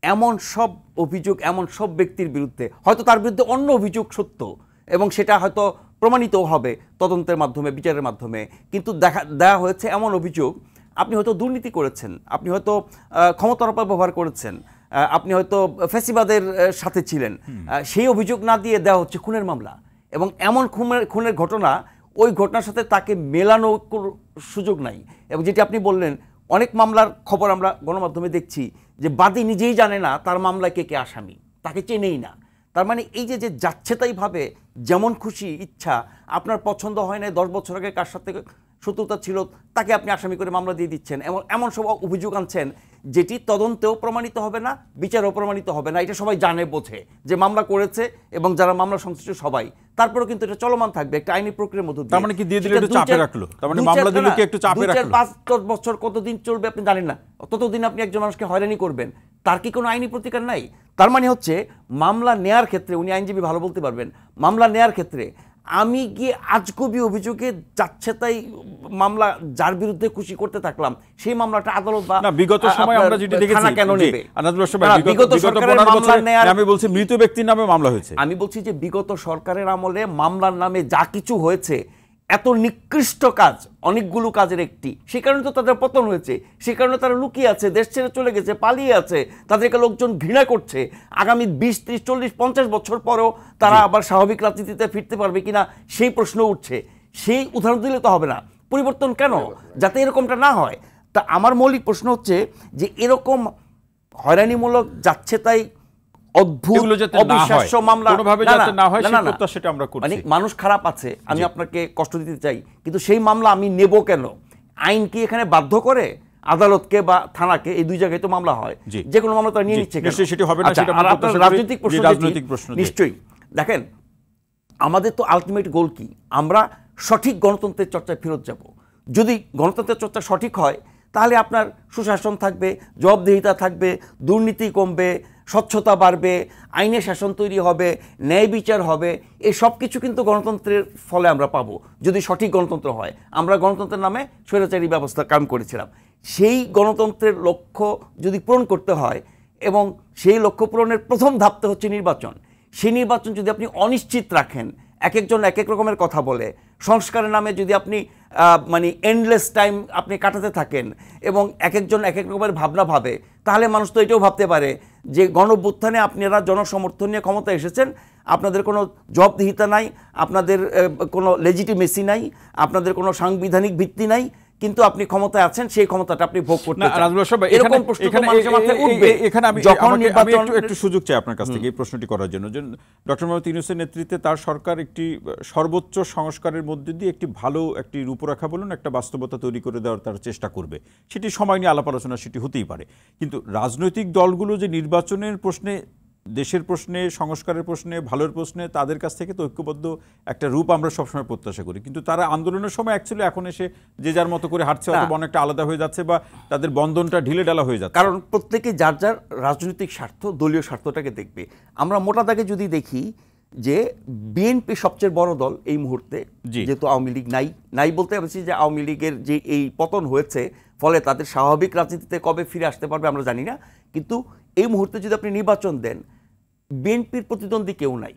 এমন সব অভিযোগ, এমন সব ব্যক্তির বিরুদ্ধে, হয়তো তার বিরুদ্ধে অন্য অভিযোগ সত্য এবং সেটা হয়তো প্রমাণিত হবে তদন্তের মাধ্যমে, বিচারের মাধ্যমে, কিন্তু দেওয়া হয়েছে এমন অভিযোগ, আপনি হয়তো দুর্নীতি করেছেন, আপনি হয়তো ক্ষমতার অপব্যবহার করেছেন, আপনি হয়তো ফ্যাসিবাদের সাথে ছিলেন, সেই অভিযোগ না দিয়ে দেওয়া হচ্ছে খুনের মামলা। এবং এমন খুনের ঘটনা, ওই ঘটনার সাথে তাকে মেলানোর সুযোগ নাই। এবং যেটি আপনি বললেন, অনেক মামলার খবর আমরা গণমাধ্যমে দেখছি যে বাদী নিজেই জানে না তার মামলায় কে আসামি, তাকে চেনেই না। তার মানে এই যে যাচ্ছে তাই ভাবে, যেমন খুশি ইচ্ছা, আপনার পছন্দ হয় না 10 বছর আগে কার সাথে শত্রুতা ছিল তাকে আপনি আসামি করে মামলা দিয়ে দিচ্ছেন, এমন সব অভিযোগ আনছেন যেটি তদন্তেও প্রমাণিত হবে না, বিচারেও প্রমাণিত হবে না। এটা সবাই জানে বোঝে যে মামলা করেছে এবং যারা মামলা সংশ্লিষ্ট সবাই, তারপরেও কিন্তু এটা চলমান থাকবে একটা আইনি প্রক্রিয়ার মধ্যে দিয়ে। তার মানে কি দিয়ে দিলে একটু চাপে রাখলো, তার মানে মামলা দিলে কি একটু চাপে রাখলো? 5-10 বছর কতদিন চলবে আপনি জানেন না, ততদিন আপনি একজন মানুষকে হয়রানি করবেন, তার কি কোনো আইনি প্রতিকার নাই? তার মানে হচ্ছে মামলা নেয়ার ক্ষেত্রে, উনি আইনজীবী ভালো বলতে পারবেন, মামলা নেয়ার ক্ষেত্রে আমি গিয়ে আজগুবি অভিযোগে যাচ্ছে তাই মামলা যার বিরুদ্ধে খুশি করতে থাকলাম, সেই মামলাটা আদালত বা না, বিগত সময় আমরা যেটা দেখেছি কেন নেবে? বিগত সরকারের মামলা নেয়ার, আমি বলছি মৃত ব্যক্তির নামে মামলা হয়েছে, আমি বলছি যে বিগত সরকারের আমলে মামলার নামে যা কিছু হয়েছে, এত নিকৃষ্ট কাজ, অনেকগুলো কাজের একটি, সে কারণে তো তাদের পতন হয়েছে, সে কারণে তারা লুকিয়ে আছে, দেশ ছেড়ে চলে গেছে, পালিয়ে আছে, তাদেরকে লোকজন ঘৃণা করছে। আগামী 20, 30, 40, 50 বছর পরেও তারা আবার স্বাভাবিক রাজনীতিতে ফিরতে পারবে কিনা সেই প্রশ্ন উঠছে। সেই উদাহরণ দিলে তো হবে না, পরিবর্তন কেন, যাতে এরকমটা না হয়। তা আমার মৌলিক প্রশ্ন হচ্ছে যে এরকম হয়রানিমূলক যাচ্ছে তাই অদ্ভুত অবিশ্বাস্য মামলা মানে মানুষ খারাপ আছে, আমি আপনাকে কষ্ট দিতে চাই, কিন্তু সেই মামলা আমি নেব কেন? আইন কি এখানে বাধ্য করে আদালতকে বা থানাকে? এই দুই জায়গায় তো মামলা হয়, যে কোনো মামলা তো নিয়ে নিচ্ছে, রাজনৈতিক প্রশ্ন নিশ্চয়ই। দেখেন, আমাদের তো আলটিমেট গোল কি? আমরা সঠিক গণতন্ত্রের চর্চায় ফেরত যাব। যদি গণতন্ত্রের চর্চা সঠিক হয় তাহলে আপনার সুশাসন থাকবে, জবাবদিহিতা থাকবে, দুর্নীতি কমবে, স্বচ্ছতা বাড়বে, আইনের শাসন তৈরি হবে, ন্যায় বিচার হবে। এই সব কিছু কিন্তু গণতন্ত্রের ফলে আমরা পাবো, যদি সঠিক গণতন্ত্র হয়। আমরা গণতন্ত্রের নামে স্বৈরাচারী ব্যবস্থা কায়েম করেছিলাম, সেই গণতন্ত্রের লক্ষ্য যদি পূরণ করতে হয় এবং সেই লক্ষ্য পূরণের প্রথম ধাপটা হচ্ছে নির্বাচন। সেই নির্বাচন যদি আপনি অনিশ্চিত রাখেন, এক একজন এক এক রকমের কথা বলে, সংস্কারের নামে যদি আপনি মানে এন্ডলেস টাইম আপনি কাটাতে থাকেন এবং এক একজন এক এক রকমের ভাবনা ভাবে, তাহলে মানুষ তো এটাও ভাবতে পারে যে গণঅভ্যুত্থানে আপনারা জনসমর্থন নিয়ে ক্ষমতা এসেছেন, আপনাদের কোনো জবাবদিহিতা নাই, আপনাদের কোনো লেজিটিমেসি নাই, আপনাদের কোনো সাংবিধানিক ভিত্তি নাই, কিন্তু আপনি ক্ষমতায় আছেন, সেই ক্ষমতাটা আপনি ভোগ করতে চান। এরকম প্রশ্ন তো মানুষের মাথায় উঠবে। এখানে আমি যখন একটু সুযোগ চাই আপনার কাছ থেকে এই প্রশ্নটি করার জন্য, যে ডক্টর মোহাম্মদ ইউনূসের নেতৃত্বে তার সরকার একটি সর্বোচ্চ সংস্কারের মধ্যে দিয়ে একটি ভালো একটি রূপরেখা বলুন, একটা বাস্তবতা তৈরি করে দেওয়ার তার চেষ্টা করবে, সেটি সময় নিয়ে আলাপ আলোচনা সেটি হতেই পারে। কিন্তু রাজনৈতিক দলগুলো যে নির্বাচনের প্রশ্নে, দেশের প্রশ্নে, সংস্কারের প্রশ্নে, ভালোর প্রশ্নে তাদের কাছ থেকে তো ঐক্যবদ্ধ একটা রূপ আমরা সবসময় প্রত্যাশা করি, কিন্তু তারা আন্দোলনের সময় অ্যাকচুয়ালি এখন এসে যে যার মতো করে হাঁটছে, অথবা অনেকটা আলাদা হয়ে যাচ্ছে, বা তাদের বন্ধনটা ঢিলে ঢালা হয়ে যাচ্ছে। কারণ প্রত্যেকে যার যার রাজনৈতিক স্বার্থ, দলীয় স্বার্থটাকে দেখবে। আমরা মোটা দাগে যদি দেখি যে বিএনপি সবচেয়ে বড় দল এই মুহূর্তে, যেহেতু আওয়ামী লীগ নাই বলতে পারছি যে আওয়ামী লীগের যে এই পতন হয়েছে, ফলে তাদের স্বাভাবিক রাজনীতিতে কবে ফিরে আসতে পারবে আমরা জানি না, কিন্তু এই মুহূর্তে যদি আপনি নির্বাচন দেন, বিএনপির প্রতিদ্বন্দ্বী কেউ নাই,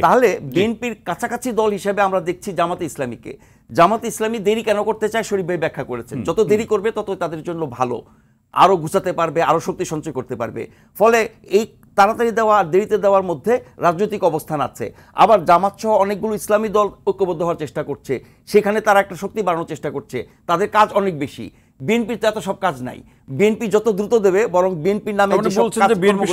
তাহলে বিএনপির কাছাকাছি দল হিসেবে আমরা দেখছি জামাতে ইসলামীকে। জামাতে ইসলামী দেরি কেন করতে চায় শরীফ ভাই ব্যাখ্যা করেছেন, যত দেরি করবে ততই তাদের জন্য ভালো, আরো গুছাতে পারবে, আরো শক্তি সঞ্চয় করতে পারবে। ফলে এই তাড়াতাড়ি দেওয়া আর দেরিতে দেওয়ার মধ্যে রাজনৈতিক অবস্থান আছে। আবার জামাত সহ অনেকগুলো ইসলামী দল ঐক্যবদ্ধ হওয়ার চেষ্টা করছে, সেখানে তারা একটা শক্তি বাড়ানোর চেষ্টা করছে, তাদের কাজ অনেক বেশি। বিএনপির তো এত সব কাজ নাই, বিএনপি যত দ্রুত দেবে, বরং বিএনপির নামে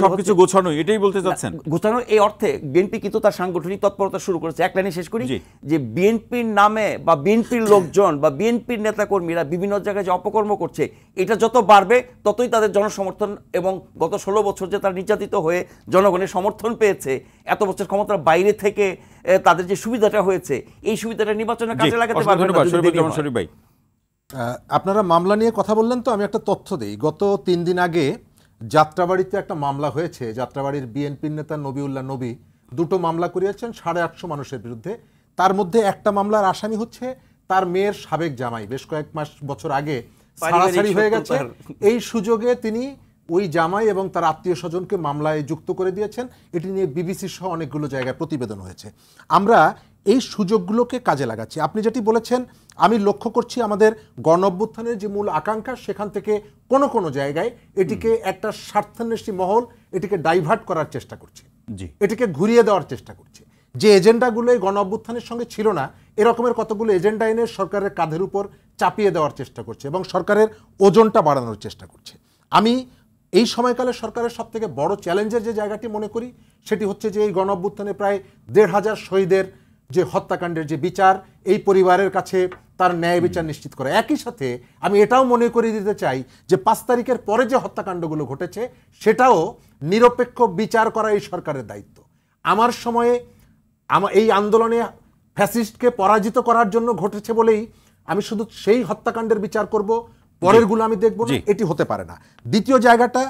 সবকিছু গোছানো, এটাই বলতে চাচ্ছেন? গোছানো এই অর্থে বিএনপি কিন্তু তার সাংগঠনিক তৎপরতা শুরু করেছে। এক লাইনে শেষ করি, যে বিএনপির নামে বা বিএনপির লোকজন বা বিএনপির নেতাকর্মীরা বিভিন্ন জায়গায় যে অপকর্ম করছে, এটা যত বাড়বে ততই তাদের জনসমর্থন, এবং গত 16 বছর যে তারা নির্যাতিত হয়ে জনগণের সমর্থন পেয়েছে, এত বছর ক্ষমতার বাইরে থেকে তাদের যে সুবিধাটা হয়েছে, এই সুবিধাটা নির্বাচনের কাজে লাগাতে পারবে না। আপনারা মামলা নিয়ে কথা বললেন, তো আমি একটা তথ্য দিই। গত 3 দিন আগে যাত্রাবাড়িতে একটা মামলা হয়েছে। যাত্রাবাড়ির বিএনপির নেতা নবিউল্লাহ নবী 2টো মামলা করিয়েছেন 850 মানুষের বিরুদ্ধে। তার মধ্যে একটা মামলার আসামি হচ্ছে তার মেয়ের সাবেক জামাই, বেশ কয়েক বছর আগে ছাড়াছাড়ি হয়ে গেছে। এই সুযোগে তিনি ওই জামাই এবং তার আত্মীয় স্বজনকে মামলায় যুক্ত করে দিয়েছেন। এটি নিয়ে বিবিসি সহ অনেকগুলো জায়গায় প্রতিবেদন হয়েছে। আমরা এই সুযোগগুলোকে কাজে লাগাচ্ছি। আপনি যেটি বলেছেন, আমি লক্ষ্য করছি আমাদের গণঅভ্যুত্থানের যে মূল আকাঙ্ক্ষা, সেখান থেকে কোনো কোনো জায়গায় এটিকে একটা স্বার্থান্বেষী মহল এটিকে ডাইভার্ট করার চেষ্টা করছে, এটিকে ঘুরিয়ে দেওয়ার চেষ্টা করছে। যে এজেন্ডাগুলো এই গণঅভ্যুত্থানের সঙ্গে ছিল না, এরকমের কতগুলো এজেন্ডা এনে সরকারের কাঁধের উপর চাপিয়ে দেওয়ার চেষ্টা করছে এবং সরকারের ওজনটা বাড়ানোর চেষ্টা করছে। আমি এই সময়কালে সরকারের সবথেকে বড় চ্যালেঞ্জের যে জায়গাটি মনে করি, সেটি হচ্ছে যে এই গণঅভ্যুত্থানে প্রায় 1,500 শহীদের যে হত্যাকাণ্ডের যে বিচার, এই পরিবারের কাছে তার ন্যায় বিচার নিশ্চিত করা। একই সাথে আমি এটাও মনে করিয়ে দিতে চাই যে 5 তারিখের পরে যে হত্যাকাণ্ডগুলো ঘটেছে, সেটাও নিরপেক্ষ বিচার করা এই সরকারের দায়িত্ব। আমার সময়ে এই আন্দোলনে ফ্যাসিস্টকে পরাজিত করার জন্য ঘটেছে বলেই আমি শুধু সেই হত্যাকাণ্ডের বিচার করব, পরেরগুলো আমি দেখব না, এটি হতে পারে না। দ্বিতীয় জায়গাটা,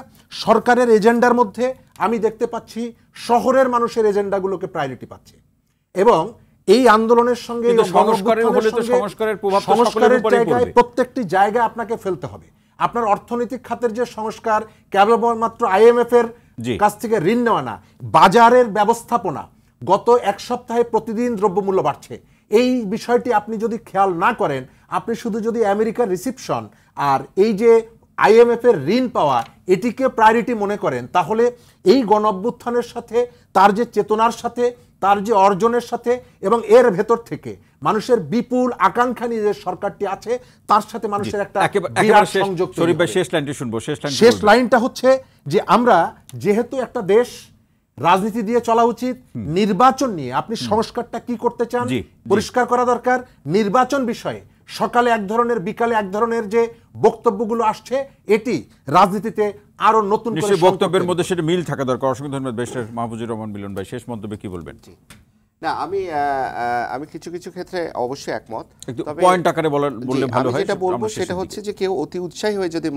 সরকারের এজেন্ডার মধ্যে আমি দেখতে পাচ্ছি শহরের মানুষের এজেন্ডাগুলোকে প্রায়োরিটি পাচ্ছে, এবং এই আন্দোলনের সঙ্গে সংস্কারের জায়গায় প্রত্যেকটি জায়গায় আপনাকে ফেলতে হবে। আপনার অর্থনৈতিক খাতের যে সংস্কার কেবলমাত্র IMF এর কাছ থেকে ঋণ নেওয়া না, বাজারের ব্যবস্থাপনা। গত 1 সপ্তাহে প্রতিদিন দ্রব্যমূল্য বাড়ছে। এই বিষয়টি আপনি যদি খেয়াল না করেন, আপনি শুধু যদি আমেরিকার রিসিপশন আর এই যে IMF এর ঋণ পাওয়া এটিকে প্রায়োরিটি মনে করেন, তাহলে এই গণঅভ্যুত্থানের সাথে, তার যে চেতনার সাথে, তার যে অর্জনের সাথে এবং এর ভেতর থেকে মানুষের বিপুল আকাঙ্ক্ষা নিয়ে যে সরকারটি আছে, তার সাথে মানুষের একটা বিরাট সংযোগ। শেষ লাইনটা হচ্ছে যে আমরা যেহেতু একটা দেশ, রাজনীতি দিয়ে চলা উচিত, নির্বাচন নিয়ে আপনি সংস্কারটা কি করতে চান পরিষ্কার করা দরকার। নির্বাচন বিষয়ে সকালে এক ধরনের, বিকালে এক ধরনের যে বক্তব্যগুলো আসছে, এটি রাজনীতিতে আরো নতুন করে বক্তব্যের মধ্যে সেটা মিল থাকা দরকার। অসংখ্য ধন্যবাদ ব্যারিস্টার মাহফুজুর রহমান মিলন ভাই, শেষ মন্তব্যে কি বলবেন? না, আমি কিছু কিছু ক্ষেত্রে অবশ্যই একমত, তবে পয়েন্ট আকারে বললে ভালো হয়। যেটা বলবো সেটা হচ্ছে যে কেউ অতি উৎসাহী হয়ে যদি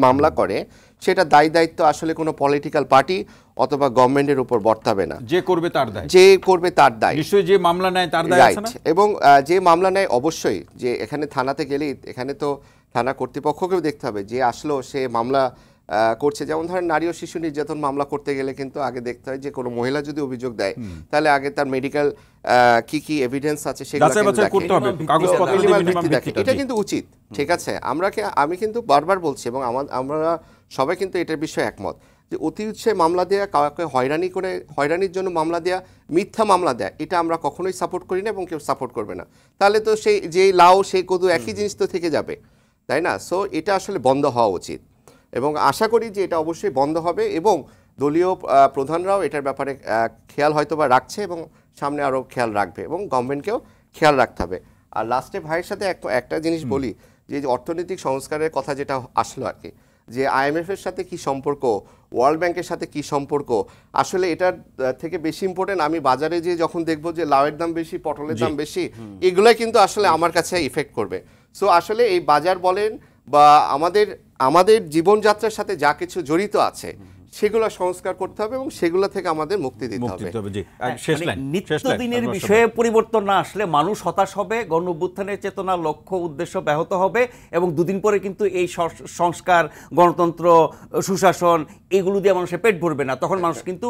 মামলা করে, সেটা দায়িত্ব আসলে কোনো পলিটিক্যাল পার্টি অথবা গভর্নমেন্টের উপর বর্তাবে না। যে করবে তার দায়, যে করবে তার দায়, নিশ্চয়ই যে মামলা নেয় তার দায় আছে না? এবং যে মামলা নেয় অবশ্যই, যে এখানে থানাতে গেলেই এখানে তো থানা কর্তৃপক্ষকেও দেখতে হবে, যে আসলো সে মামলা করছে। যেমন ধরেন নারী ও শিশু নির্যাতন মামলা করতে গেলে কিন্তু আগে দেখতে হয় যে কোনো মহিলা যদি অভিযোগ দেয় তাহলে আগে তার মেডিকেল কি এভিডেন্স আছে সেগুলো যাচাই বাছাই করতে হবে, কাগজপত্র দিয়ে minimum ভিত্তিটা, এটা জি। কিন্তু উচিত, ঠিক আছে। আমি কিন্তু বারবার বলছি এবং আমরা সবাই কিন্তু এটার বিষয়ে একমত যে অতি উৎসাহে মামলা দেয়া, কাউকে হয়রানির জন্য মামলা দেয়া, মিথ্যা মামলা দেয়া, এটা আমরা কখনোই সাপোর্ট করি না এবং কেউ সাপোর্ট করবে না। তাহলে তো সেই যেই লাউ সেই কদু একই জিনিস তো থেকে যাবে, তাই না? সো এটা আসলে বন্ধ হওয়া উচিত এবং আশা করি যে এটা অবশ্যই বন্ধ হবে এবং দলীয় প্রধানরাও এটার ব্যাপারে খেয়াল হয়তো বা রাখছে এবং সামনে আরও খেয়াল রাখবে এবং গভর্নমেন্টকেও খেয়াল রাখতে হবে। আর লাস্টে ভাইয়ের সাথে একটা জিনিস বলি যে অর্থনৈতিক সংস্কারের কথা যেটা আসলো আর কি, যে IMF এর সাথে কি সম্পর্ক, ওয়ার্ল্ড ব্যাংকের সাথে কি সম্পর্ক, আসলে এটার থেকে বেশি ইম্পর্টেন্ট আমি বাজারে যে যখন দেখবো যে লাউয়ের দাম বেশি, পটলের দাম বেশি, এগুলাই কিন্তু আসলে আমার কাছে ইফেক্ট করবে। সো আসলে এই বাজার বলেন বা আমাদের জীবনযাত্রার সাথে যা কিছু জড়িত আছে সেগুলো সংস্কার করতে হবে এবং সেগুলো থেকে আমাদের মুক্তি দিতে হবে। জি, শেষ লাইন, নিত্যদিনের বিষয়ে পরিবর্তন না আসলে মানুষ হতাশ হবে, গণ অভ্যুত্থানের চেতনা, লক্ষ্য, উদ্দেশ্য ব্যাহত হবে এবং দুদিন পরে কিন্তু এই সংস্কার, গণতন্ত্র, সুশাসন এগুলো দিয়ে মানুষের পেট ভরবে না। তখন মানুষ কিন্তু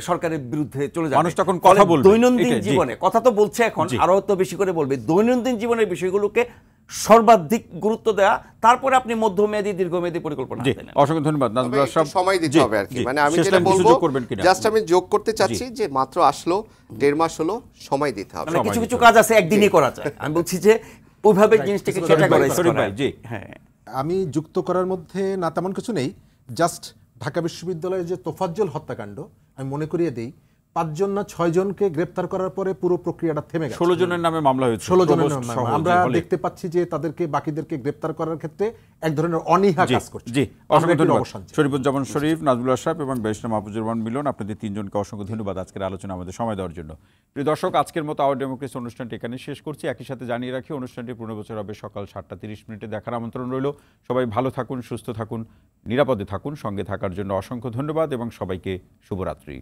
সরকারের বিরুদ্ধে চলে যাবে। মানুষ তখন কথা বলবে। দৈনন্দিন জীবনে কথা তো বলছে, এখন আরো তো বেশি করে বলবে। দৈনন্দিন জীবনের বিষয়গুলোকে সর্বাধিক গুরুত্ব দেওয়া, তারপরে আপনি মধ্যমেয়াদী দীর্ঘমেয়াদী পরিকল্পনা। অসংখ্য ধন্যবাদ নাজমুল আশরাফ। সময় দিতে হবে আর কি, মানে আমি যেটা বলবো জাস্ট আমি যোগ করতে চাচ্ছি যে মাত্র আসলো 1.5 মাস হলো, সময় দিতে হবে। কিছু কিছু কাজ আছে একদিনই করা যায়, আমি বলছি যে ওইভাবে জিনিসটাকে ক্যাটাগরাইজ করা। জি, হ্যাঁ, আমি যুক্ত করার মধ্যে না তেমন কিছু নেই, জাস্ট ঢাকা বিশ্ববিদ্যালয়ের যে তোফাজ্জল হত্যাকাণ্ড আমি মনে করিয়ে দিই, 5 জন না 6 জনকে গ্রেপ্তার করার পরে পুরো প্রক্রিয়াটা থেমে গেছে। 16 জনের নামে মামলা হয়েছে। 16 জনের নামে আমরা দেখতে পাচ্ছি যে তাদেরকে, বাকিদেরকে গ্রেপ্তার করার ক্ষেত্রে এক ধরনের অনীহা কাজ করছে। জি, অসংখ্য ধন্যবাদ শরীফুজ্জামান শরীফ, নাজমুল আশরাফ এবং ব্যারিস্টার মাহফুজুর রহমান মিলন, আপনাদের তিনজনকে অসংখ্য ধন্যবাদ আজকের আলোচনা আমাদের সময় দেওয়ার জন্য। প্রিয় দর্শক, আজকের মতো আওয়ার ডেমোক্রেসি অনুষ্ঠানটি এখানে শেষ করছি। একই সাথে জানিয়ে রাখি, অনুষ্ঠানটি 15 বছর হবে সকাল 7:30 দেখার আমন্ত্রণ রইল। সবাই ভালো থাকুন, সুস্থ থাকুন, নিরাপদে থাকুন। সঙ্গে থাকার জন্য অসংখ্য ধন্যবাদ এবং সবাইকে শুভরাত্রি।